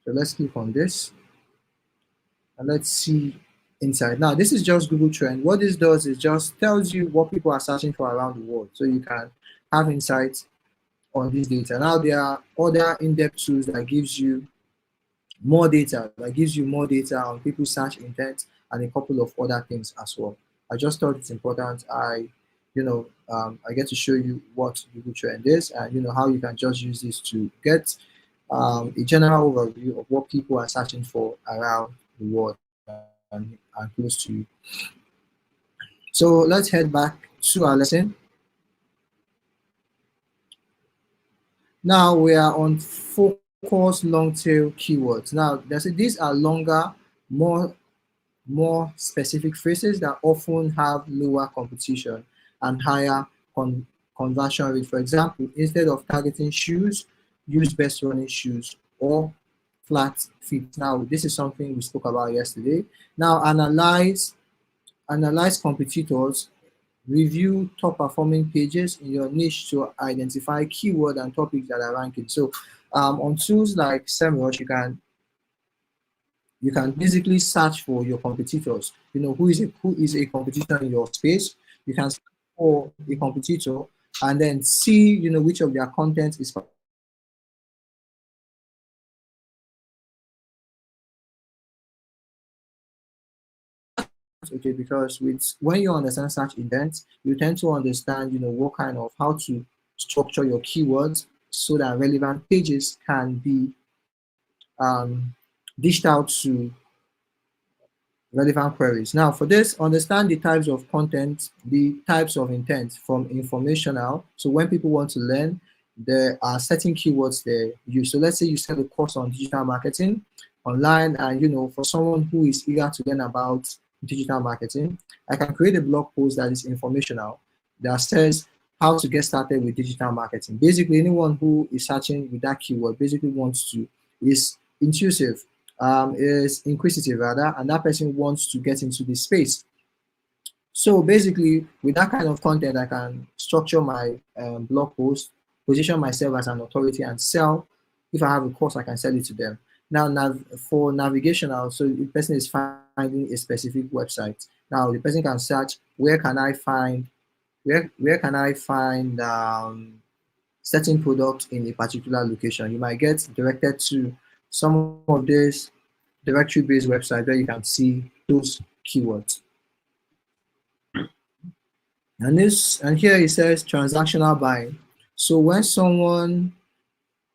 So let's click on this and let's see inside. Now this is just Google Trend. What this does is just tells you what people are searching for around the world, so you can have insights on this data. Now there are other in-depth tools that gives you more data, on people's search intent and a couple of other things as well. I just thought it's important. I get to show you what Google Trend is, and how you can just use this to get a general overview of what people are searching for around the world and close to you. So let's head back to our lesson. Now we are on focus long tail keywords. Now these are longer, more specific phrases that often have lower competition and higher conversion rate. For example, instead of targeting shoes, use best running shoes or flat feet. Now this is something we spoke about yesterday. Now analyze competitors, review top performing pages in your niche to identify keyword and topics that are ranking. So on tools like SEMrush, you can basically search for your competitors. Who is a competitor in your space. You can search for a competitor and then see which of their content is okay, because when you understand search intent, you tend to understand what kind of how to structure your keywords so that relevant pages can be dished out to relevant queries. Now for this, understand the types of content, the types of intent from informational. So when people want to learn, there are certain keywords they use. So let's say you sell a course on digital marketing online, and for someone who is eager to learn about digital marketing, I can create a blog post that is informational that says how to get started with digital marketing. Basically, anyone who is searching with that keyword basically is intuitive, is inquisitive rather, and that person wants to get into this space. So basically, with that kind of content, I can structure my blog post, position myself as an authority, and sell. If I have a course, I can sell it to them. Now, for navigational, so the person is finding a specific website. Now, the person can search, where can I find where can I find certain products in a particular location? You might get directed to some of these directory-based websites where you can see those keywords. And here it says transactional buying. So when someone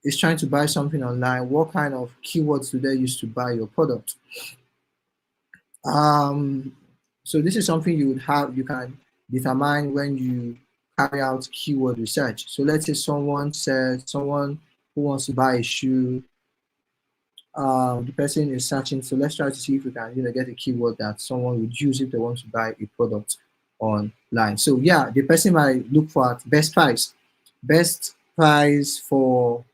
is trying to buy something online, what kind of keywords do they use to buy your product? Um, so this is something you can determine when you carry out keyword research. So let's say someone who wants to buy a shoe, the person is searching. So let's try to see if we can get a keyword that someone would use if they want to buy a product online. So yeah, the person might look for best price for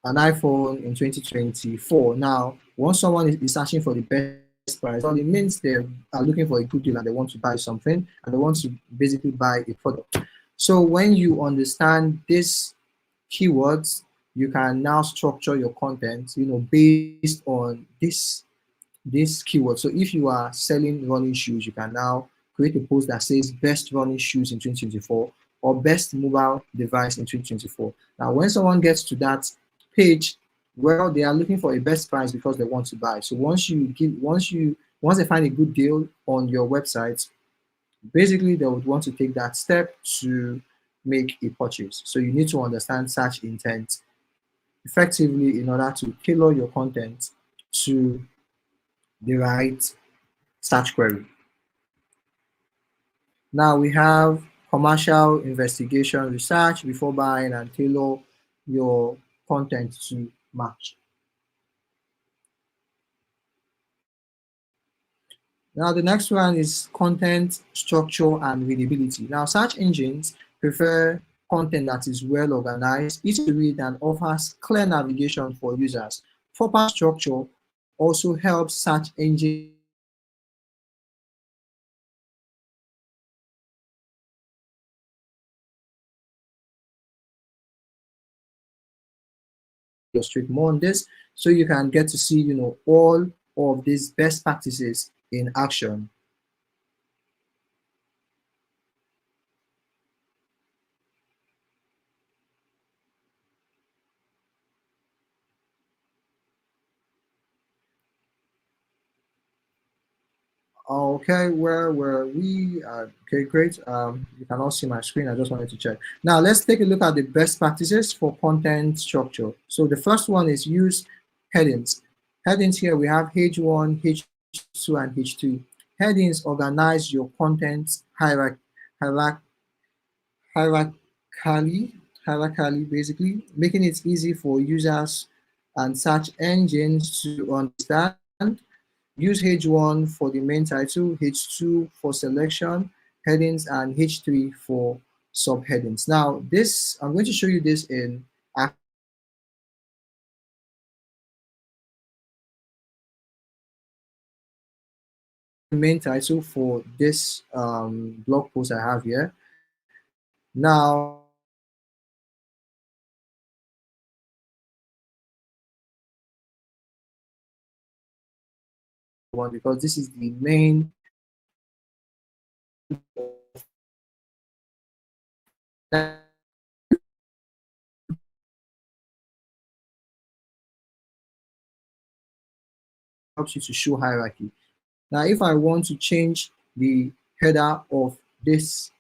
an iPhone in 2024. Now, once someone is searching for the best price, well, it means they are looking for a good deal and they want to buy something and they want to basically buy a product. So when you understand these keywords, you can now structure your content, based on this keyword. So if you are selling running shoes, you can now create a post that says best running shoes in 2024 or best mobile device in 2024. Now, when someone gets to that page, well, they are looking for a best price because they want to buy. So once they find a good deal on your website, basically they would want to take that step to make a purchase. So you need to understand search intent effectively in order to tailor your content to the right search query. Now we have commercial investigation research before buying and tailor your content to match. Now the next one is content structure and readability. Now search engines prefer content that is well organized, easy to read, and offers clear navigation for users. Proper structure also helps search engines illustrate more on this so you can get to see all of these best practices in action. Okay, where were we? Okay, great. You can all see my screen. I just wanted to check. Now let's take a look at the best practices for content structure. So the first one is use headings. Headings here we have H1, H2, and H2. Headings organize your content hierarch- hierarchically, hierarchically basically, making it easy for users and search engines to understand. Use H1 for the main title, H2 for selection, headings, and H3 for subheadings. Now, I'm going to show you this in the main title for this blog post I have here. Now, one because this is the main helps you to show hierarchy. Now, if I want to change the header of this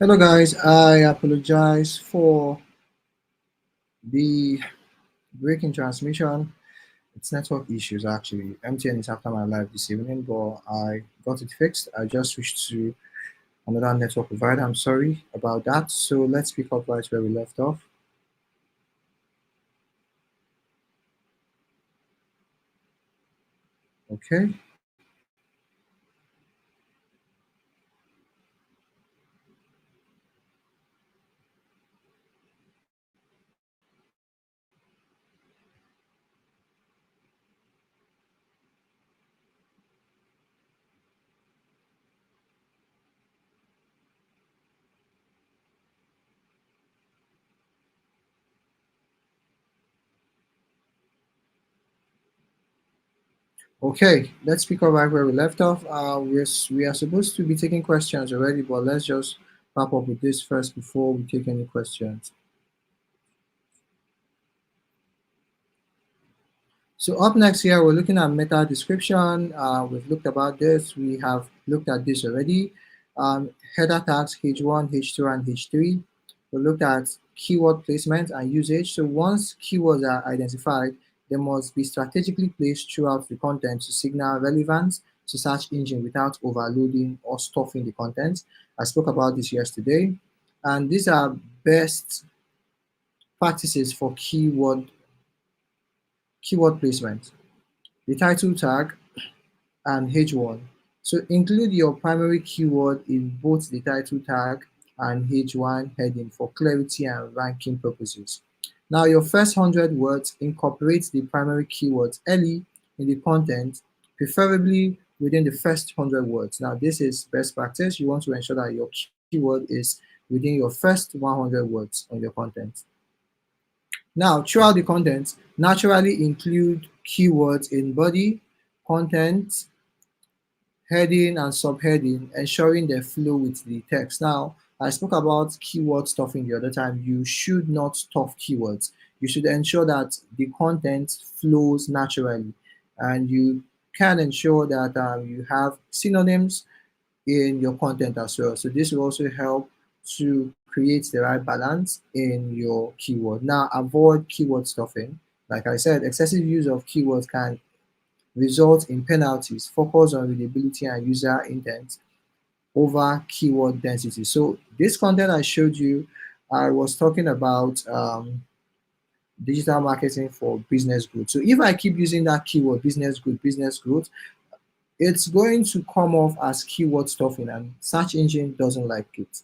Hello guys, I apologize for the breaking transmission. It's network issues actually. MTN is after my live this evening, but I got it fixed. I just switched to another network provider. I'm sorry about that. So let's pick up right where we left off. Okay. Okay, let's pick up right where we left off. We are supposed to be taking questions already, but let's just wrap up with this first before we take any questions. So up next here, we're looking at meta description. We've looked about this. We have looked at this already. Header tags H1, H2, and H3. We looked at keyword placement and usage. So once keywords are identified, they must be strategically placed throughout the content to signal relevance to search engine without overloading or stuffing the content. I spoke about this yesterday. And these are best practices for keyword placement. The title tag and H1. So include your primary keyword in both the title tag and H1 heading for clarity and ranking purposes. Now your first 100 words incorporate the primary keywords early in the content, preferably within the first 100 words. Now this is best practice. You want to ensure that your keyword is within your first 100 words on your content. Now, throughout the content, naturally include keywords in body, content, heading and subheading, ensuring they flow with the text. Now, I spoke about keyword stuffing the other time. You should not stuff keywords. You should ensure that the content flows naturally, and you can ensure that you have synonyms in your content as well. So this will also help to create the right balance in your keyword. Now, avoid keyword stuffing. Like I said, excessive use of keywords can result in penalties. Focus on readability and user intent over keyword density. So this content I showed you, I was talking about digital marketing for business growth. So if I keep using that keyword, business growth, it's going to come off as keyword stuffing, and search engine doesn't like it.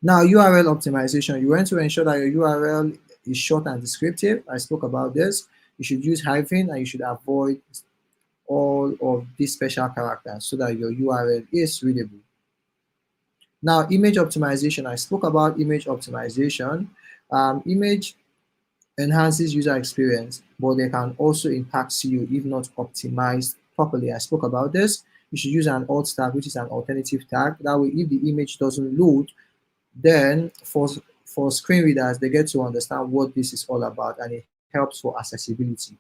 Now, URL optimization, you want to ensure that your URL is short and descriptive. I spoke about this. You should use hyphen and you should avoid all of these special characters so that your URL is readable. Now, image optimization, I spoke about image optimization. Image enhances user experience, but they can also impact SEO if not optimized properly. I spoke about this. You should use an alt tag, which is an alternative tag. That way, if the image doesn't load, then for screen readers, they get to understand what this is all about, and it helps for accessibility.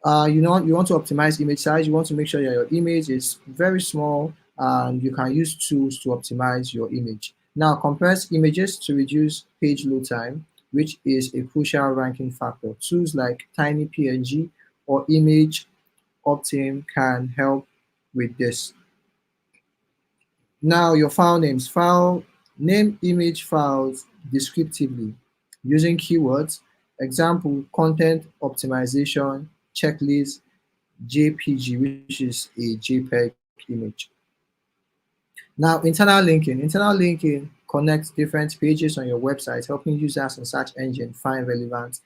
You want to optimize image size. You want to make sure that your image is very small, and you can use tools to optimize your image. Now, compress images to reduce page load time, which is a crucial ranking factor. Tools like Tiny PNG or Image Optim can help with this. Now, your file names. File name image files descriptively using keywords. Example: content optimization checklist JPG, which is a JPEG image. Now, internal linking. Internal linking connects different pages on your website, helping users and search engine find relevant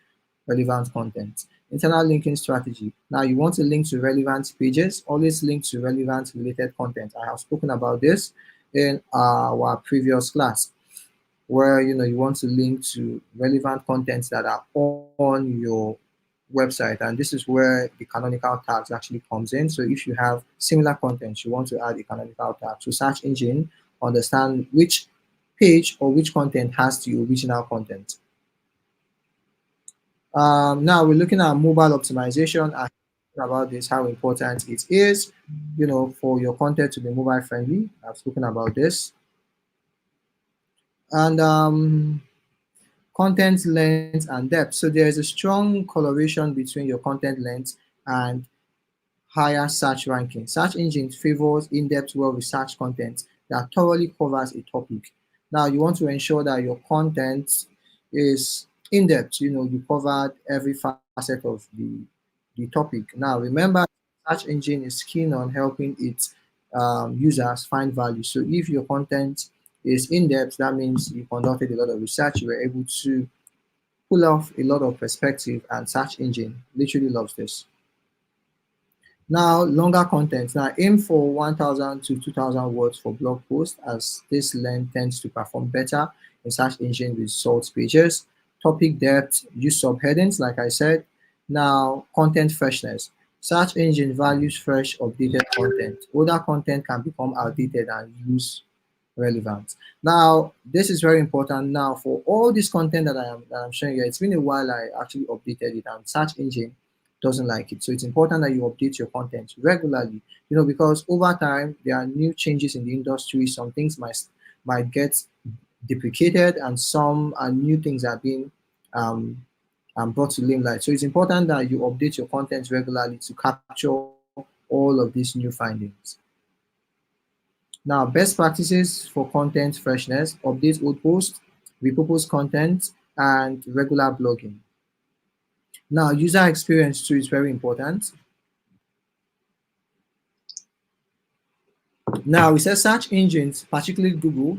content. Internal linking strategy. Now, you want to link to relevant pages. Always link to relevant related content. I have spoken about this in our previous class, where you want to link to relevant contents that are on your website, and this is where the canonical tags actually comes in. So if you have similar content, you want to add a canonical tag so search engine understand which page or which content has the original content. Now we're looking at mobile optimization. about this, how important it is, for your content to be mobile friendly. I've spoken about this. And content length and depth. So there is a strong correlation between your content length and higher search ranking. Search engines favors in-depth, well-researched content that thoroughly covers a topic. Now, you want to ensure that your content is in-depth. You covered every facet of the topic. Now, remember, search engine is keen on helping its users find value. So if your content is in-depth, that means you conducted a lot of research, you were able to pull off a lot of perspective, and search engine literally loves this. Now, longer content. Now, aim for 1,000 to 2,000 words for blog posts, as this length tends to perform better in search engine results pages. Topic depth, use subheadings, like I said. Now, content freshness. Search engine values fresh, updated content. Older content can become outdated and lose relevance. Now, this is very important. Now, for all this content that I'm showing you, it's been a while I actually updated it, and search engine doesn't like it. So it's important that you update your content regularly. Because over time there are new changes in the industry. Some things might get deprecated, and some are new things are being um, brought to limelight. So it's important that you update your content regularly to capture all of these new findings. Now, best practices for content freshness: update old posts, repurpose content, and regular blogging. Now, user experience too is very important. Now, we said search engines, particularly Google,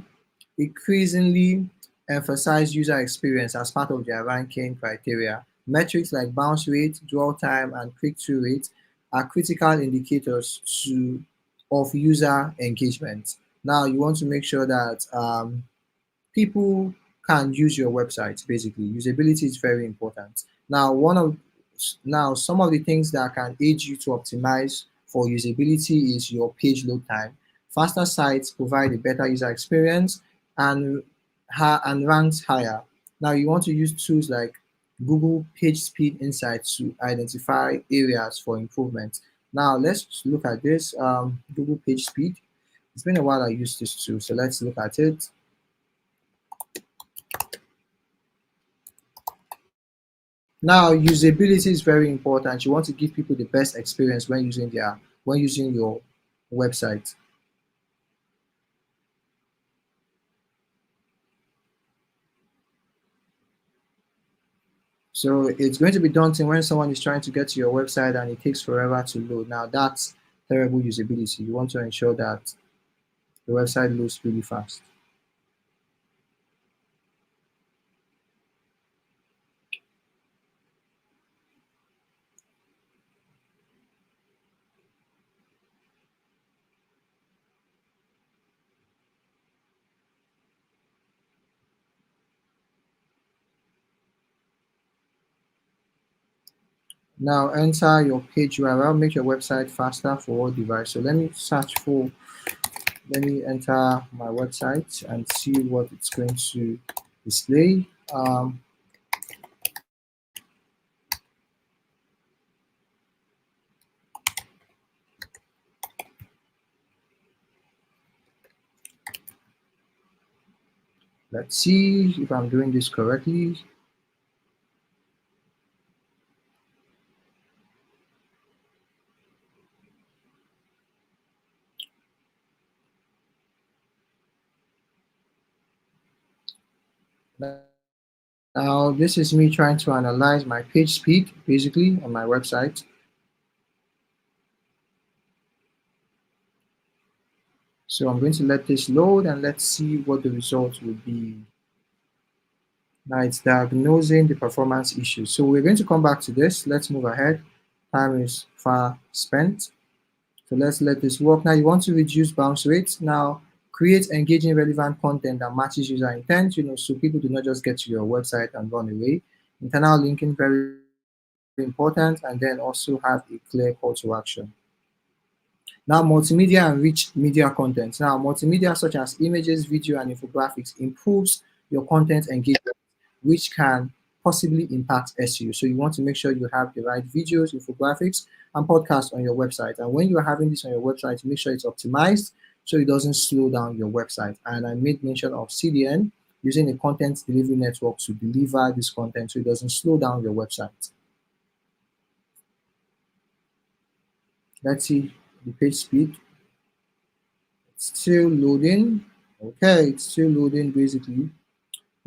increasingly emphasize user experience as part of their ranking criteria. Metrics like bounce rate, dwell time, and click-through rate are critical indicators of user engagement. Now, you want to make sure that people can use your website. Basically, usability is very important. Now some of the things that can aid you to optimize for usability is your page load time. Faster sites provide a better user experience and and ranks higher. Now, you want to use tools like Google Page Speed Insights to identify areas for improvement. Now, let's look at this Google Page Speed. It's been a while I used this tool, so let's look at it. Now, usability is very important. You want to give people the best experience when using your website. So it's going to be daunting when someone is trying to get to your website and it takes forever to load. Now, that's terrible usability. You want to ensure that the website loads really fast. Now, enter your page URL. Make your website faster for all devices. So let me enter my website and see what it's going to display. Let's see if I'm doing this correctly. Now, this is me trying to analyze my page speed, basically, on my website. So I'm going to let this load and let's see what the results will be. Now it's diagnosing the performance issue. So we're going to come back to this. Let's move ahead. Time is far spent. So let's let this work. Now you want to reduce bounce rates. Now create engaging, relevant content that matches user intent, so people do not just get to your website and run away. Internal linking, very important, and then also have a clear call to action. Now, multimedia and rich media content. Now, multimedia such as images, video, and infographics improves your content engagement, which can possibly impact SEO. So you want to make sure you have the right videos, infographics, and podcasts on your website. And when you are having this on your website, make sure it's optimized so it doesn't slow down your website. And I made mention of CDN, using a content delivery network to deliver this content so it doesn't slow down your website. Let's see the page speed. It's still loading. Okay, it's still loading basically.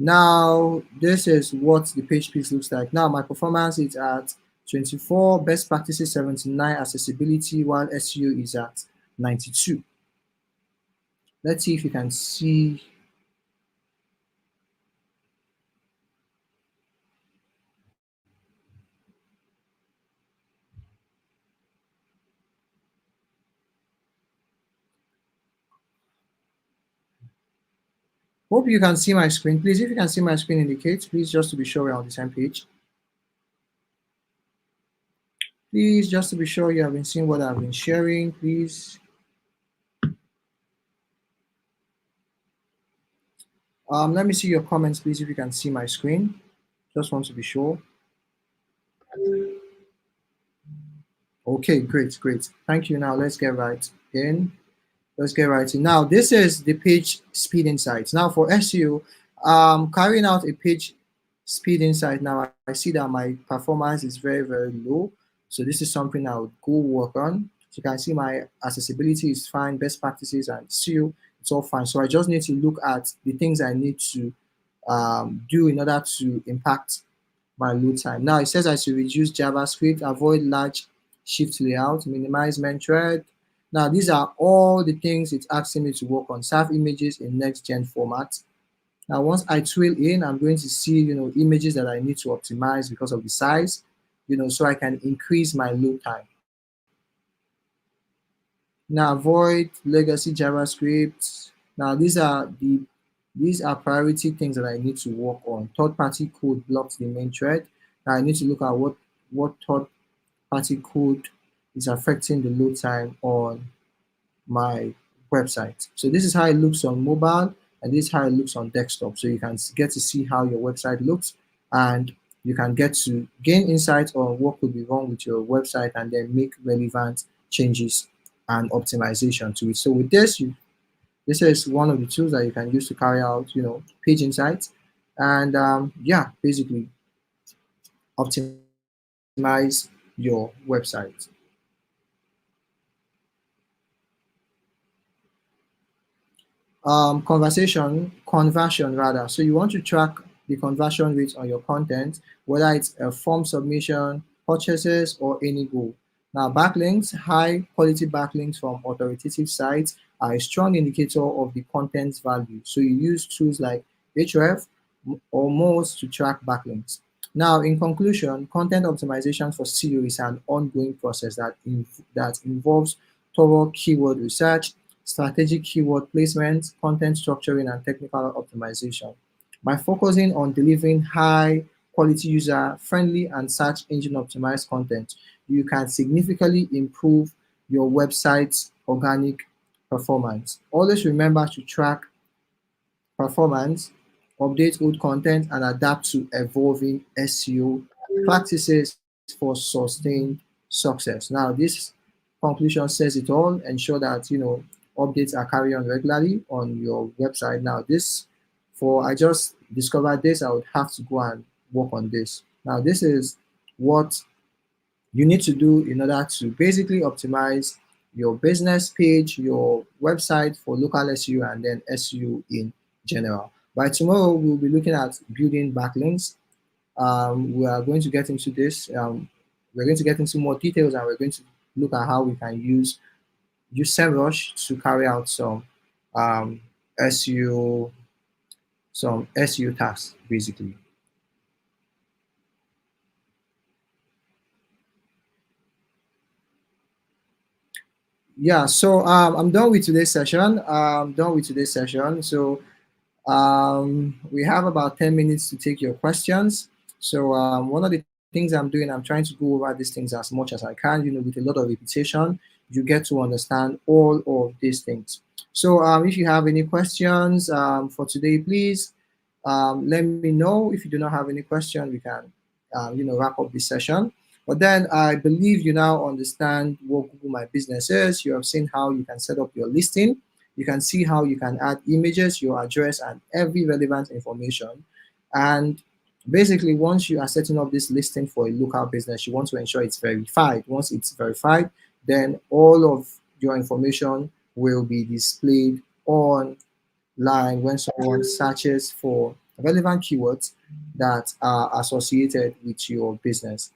Now, this is what the page speed looks like. Now, my performance is at 24, best practices 79, accessibility, while SEO is at 92. Let's see if you can see. Hope you can see my screen. Please, if you can see my screen, indicate, please, just to be sure we're on the same page. Please, just to be sure you have been seeing what I've been sharing, please. Let me see your comments, please, if you can see my screen. Just want to be sure. Okay, great, great. Thank you. Now let's get right in. Let's get right in. Now, this is the page speed insights. Now, for SEO, carrying out a page speed insight, now I see that my performance is very, very low. So this is something I would go work on. So you can see my accessibility is fine, best practices and SEO, it's all fine. So I just need to look at the things I need to do in order to impact my load time. Now, it says I should reduce JavaScript, avoid large shift layout, minimize main thread. Now, these are all the things it's asking me to work on. Serve images in next-gen format. Now, once I twill in, I'm going to see, images that I need to optimize because of the size, so I can increase my load time. Now, avoid legacy JavaScript. Now, these are priority things that I need to work on. Third-party code blocks the main thread. Now, I need to look at what third-party code is affecting the load time on my website. So this is how it looks on mobile, and this is how it looks on desktop. So you can get to see how your website looks, and you can get to gain insight on what could be wrong with your website and then make relevant changes and optimization to it. So with this, this is one of the tools that you can use to carry out, page insights, and yeah, basically optimize your website. Conversion rather. So you want to track the conversion rate on your content, whether it's a form submission, purchases, or any goal. Now, backlinks, high quality backlinks from authoritative sites are a strong indicator of the content's value. So you use tools like Href or most to track backlinks. Now, in conclusion, content optimization for SEO is an ongoing process that involves thorough keyword research, strategic keyword placement, content structuring, and technical optimization. By focusing on delivering high quality, user friendly, and search engine optimized content, you can significantly improve your website's organic performance. Always remember to track performance, update old content, and adapt to evolving SEO practices for sustained success. Now, this conclusion says it all. Ensure that updates are carried on regularly on your website. Now, I just discovered this, I would have to go and work on this. Now, this is what you need to do in order to basically optimize your business page, your website for local SEO, and then SEO in general. By tomorrow, we'll be looking at building backlinks. We are going to get into this. We're going to get into more details, and we're going to look at how we can use SEMrush to carry out some SEO tasks, basically. Yeah, so I'm done with today's session. So we have about 10 minutes to take your questions. So one of the things I'm doing, I'm trying to go over these things as much as I can, with a lot of repetition, you get to understand all of these things. So if you have any questions for today, please Let me know if you do not have any question. We can, wrap up this session. But then I believe you now understand what Google My Business is. You have seen how you can set up your listing. You can see how you can add images, your address, and every relevant information. And basically, once you are setting up this listing for a local business, you want to ensure it's verified. Once it's verified, then all of your information will be displayed online when someone searches for relevant keywords that are associated with your business.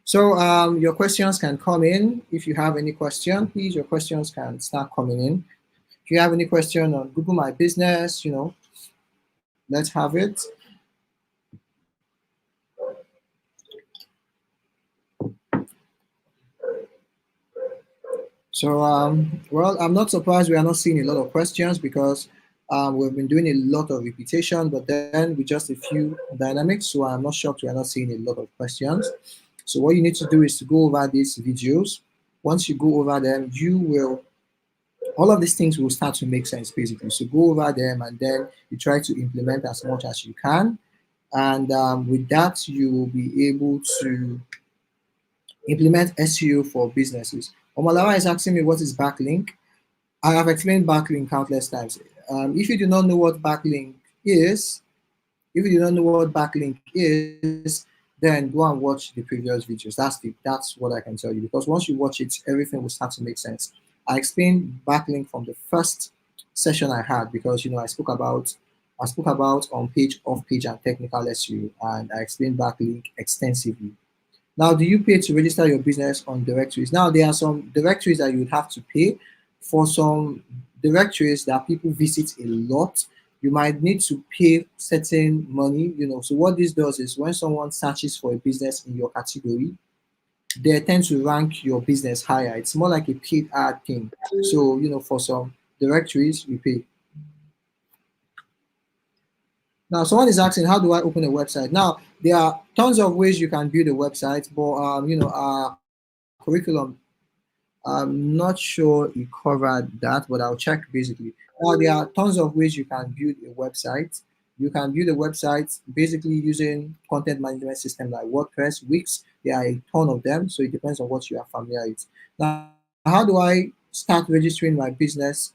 So your questions can come in. If you have any question, please, your questions can start coming in. If you have any question on Google My Business, let's have it. So, well, I'm not surprised we are not seeing a lot of questions because we've been doing a lot of repetition, but then with just a few dynamics, so I'm not shocked we are not seeing a lot of questions. So what you need to do is to go over these videos. Once you go over them, all of these things will start to make sense basically. So go over them and then you try to implement as much as you can. And with that, you will be able to implement SEO for businesses. Omalawa is asking me what is backlink. I have explained backlink countless times. If you do not know what backlink is, then go and watch the previous videos. That's what I can tell you, because once you watch it, everything will start to make sense. I explained backlink from the first session I had because I spoke about on page, off page, and technical SEO, and I explained backlink extensively. Now, do you pay to register your business on directories? Now, there are some directories that you would have to pay. For some directories that people visit a lot, you might need to pay certain money. So what this does is when someone searches for a business in your category, they tend to rank your business higher. It's more like a paid ad thing. So, for some directories, you pay. Now, someone is asking, how do I open a website? Now, there are tons of ways you can build a website, but our curriculum, I'm not sure it covered that, but I'll check basically. Now, there are tons of ways you can build a website. You can build a website basically using content management system like WordPress, Wix. There are a ton of them, so it depends on what you are familiar with. Now, how do I start registering my business,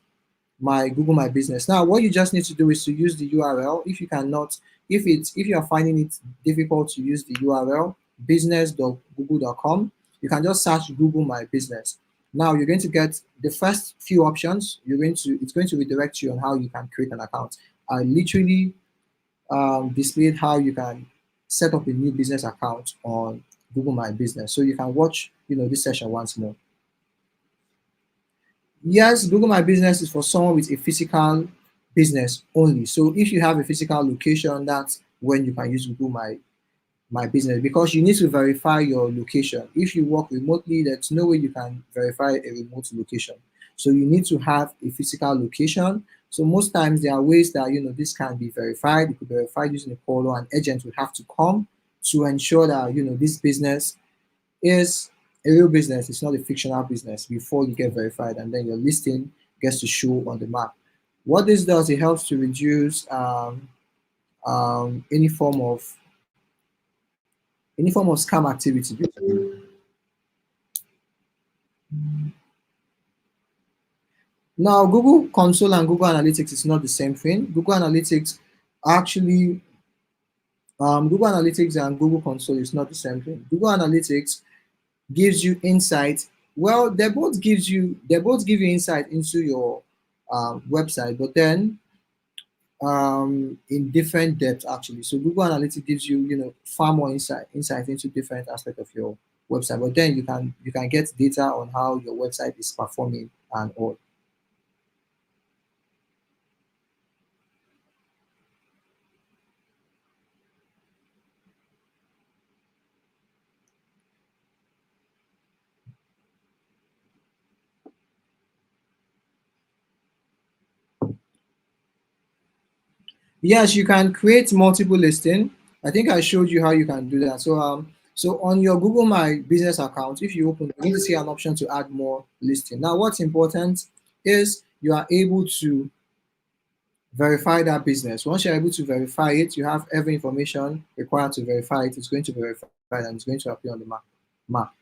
my Google My Business? Now, what you just need to do is to use the URL. If you cannot, if you are finding it difficult to use the URL, business.google.com, you can just search Google My Business. Now you're going to get the first few options. It's going to redirect you on how you can create an account. I literally displayed how you can set up a new business account on Google My Business, so you can watch this session once more. Yes, Google My Business is for someone with a physical business only. So if you have a physical location, that's when you can use Google My Business, because you need to verify your location. If you work remotely, there's no way you can verify a remote location. So you need to have a physical location. So most times there are ways that this can be verified. You could verify using a portal. An agent would have to come to ensure that this business is a real business. It's not a fictional business before you get verified, and then your listing gets to show on the map. What this does, it helps to reduce any form of scam activity. Now, Google Console and Google Analytics is not the same thing. Google Analytics and Google Console is not the same thing. Google Analytics gives you insight. Well, they both give you insight into your website, but then in different depth actually. So Google Analytics gives you far more insight into different aspects of your website, but then you can get data on how your website is performing and all. Yes, you can create multiple listing. I think I showed you how you can do that. So on your Google My Business account, if you open, you're going to see an option to add more listing. Now, what's important is you are able to verify that business. Once you're able to verify it, you have every information required to verify it. It's going to be verified and it's going to appear on the map.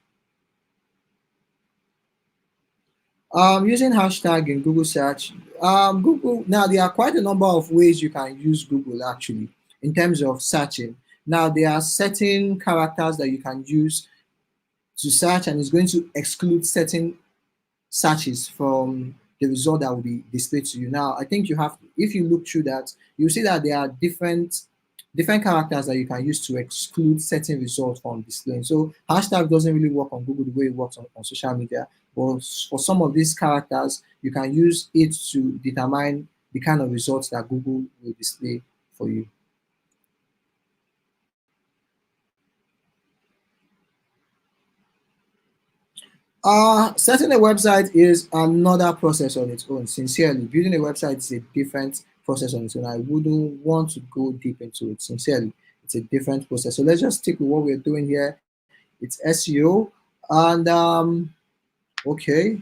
Using hashtag in Google search. Google, now there are quite a number of ways you can use Google actually in terms of searching. Now there are certain characters that you can use to search and it's going to exclude certain searches from the result that will be displayed to you. Now, I think you have, if you look through that, you see that there are different characters that you can use to exclude certain results from displaying. So hashtag doesn't really work on Google the way it works on social media. But for some of these characters, you can use it to determine the kind of results that Google will display for you. Setting a website is another process on its own. Sincerely, building a website is a different process on its own. I wouldn't want to go deep into it. Sincerely, it's a different process. So let's just stick with what we're doing here. It's SEO, and okay.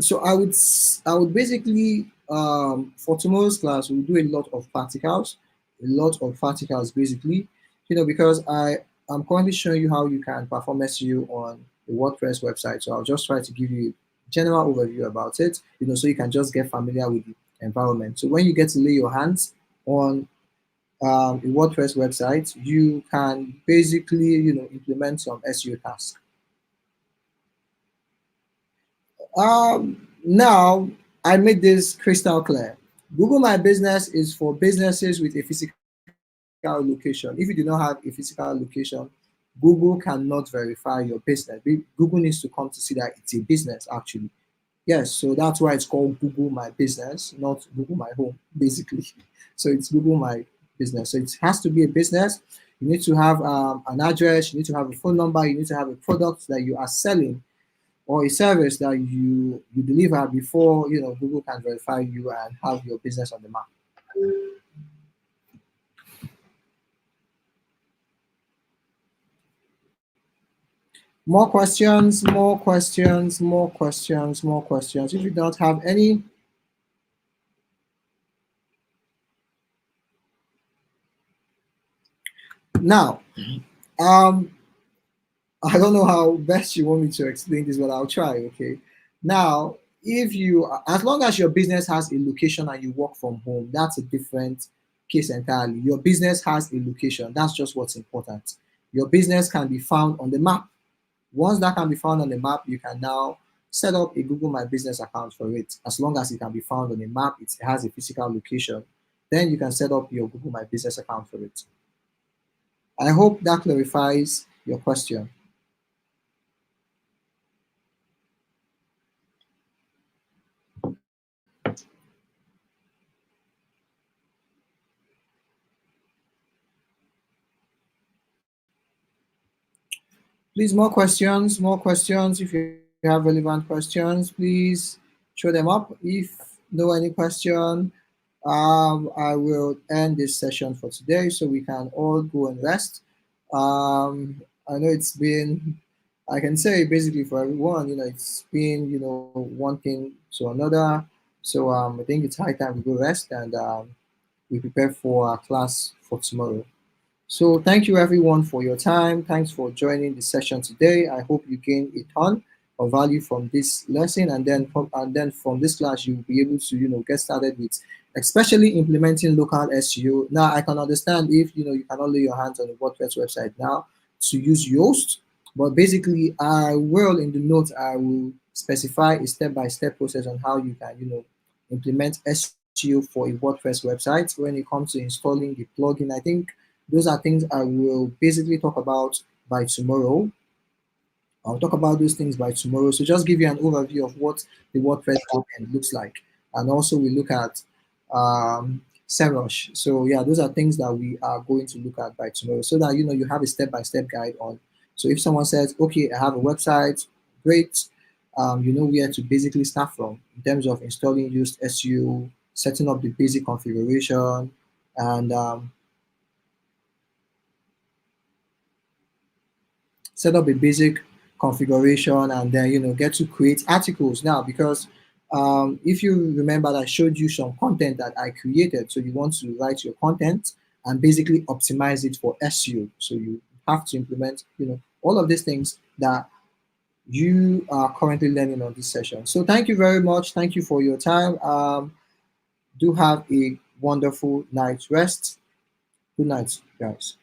So I would basically for tomorrow's class we'll do a lot of practicals, basically, because I'm currently showing you how you can perform SEO on a WordPress website. So I'll just try to give you a general overview about it, so you can just get familiar with the environment. So when you get to lay your hands on a WordPress website, you can basically implement some SEO tasks. Now I made this crystal clear. Google My Business is for businesses with a physical location. If you do not have a physical location, Google cannot verify your business. Google needs to come to see that it's a business actually. Yes, so that's why it's called Google My Business, not Google My Home, basically. So it's Google My Business. So it has to be a business. You need to have an address, you need to have a phone number, you need to have a product that you are selling or a service that you deliver before Google can verify you and have your business on the map. More questions, more questions, more questions, more questions. If you don't have any, now, um, I don't know how best you want me to explain this, but I'll try. Okay. Now, if you, as long as your business has a location and you work from home, that's a different case entirely. Your business has a location. That's just what's important. Your business can be found on the map. Once that can be found on the map, you can now set up a Google My Business account for it. As long as it can be found on a map, it has a physical location, then you can set up your Google My Business account for it. I hope that clarifies your question. Please, more questions, more questions. If you have relevant questions, please throw them up. If no any question, I will end this session for today so we can all go and rest. I know it's been, I can say basically for everyone, it's been, one thing to another. So I think it's high time we go rest and we prepare for our class for tomorrow. So thank you everyone for your time. Thanks for joining the session today. I hope you gain a ton of value from this lesson, and then from this class you'll be able to get started with especially implementing local SEO. Now I can understand if you cannot lay your hands on a WordPress website now to use Yoast, but basically I will in the notes I will specify a step-by-step process on how you can implement SEO for a WordPress website. When it comes to installing the plugin, I think those are things I will basically talk about by tomorrow. I'll talk about those things by tomorrow. So just give you an overview of what the WordPress backend looks like. And also we look at SEMrush. So yeah, those are things that we are going to look at by tomorrow so that you have a step-by-step guide on. So if someone says, okay, I have a website, great, you know where to basically start from in terms of installing Yoast SEO, setting up the basic configuration, and set up a basic configuration, and then get to create articles now, because If you remember, I showed you some content that I created. So you want to write your content and basically optimize it for SEO. So you have to implement, all of these things that you are currently learning on this session. So thank you very much. Thank you for your time. Do have a wonderful night's rest. Good night, guys.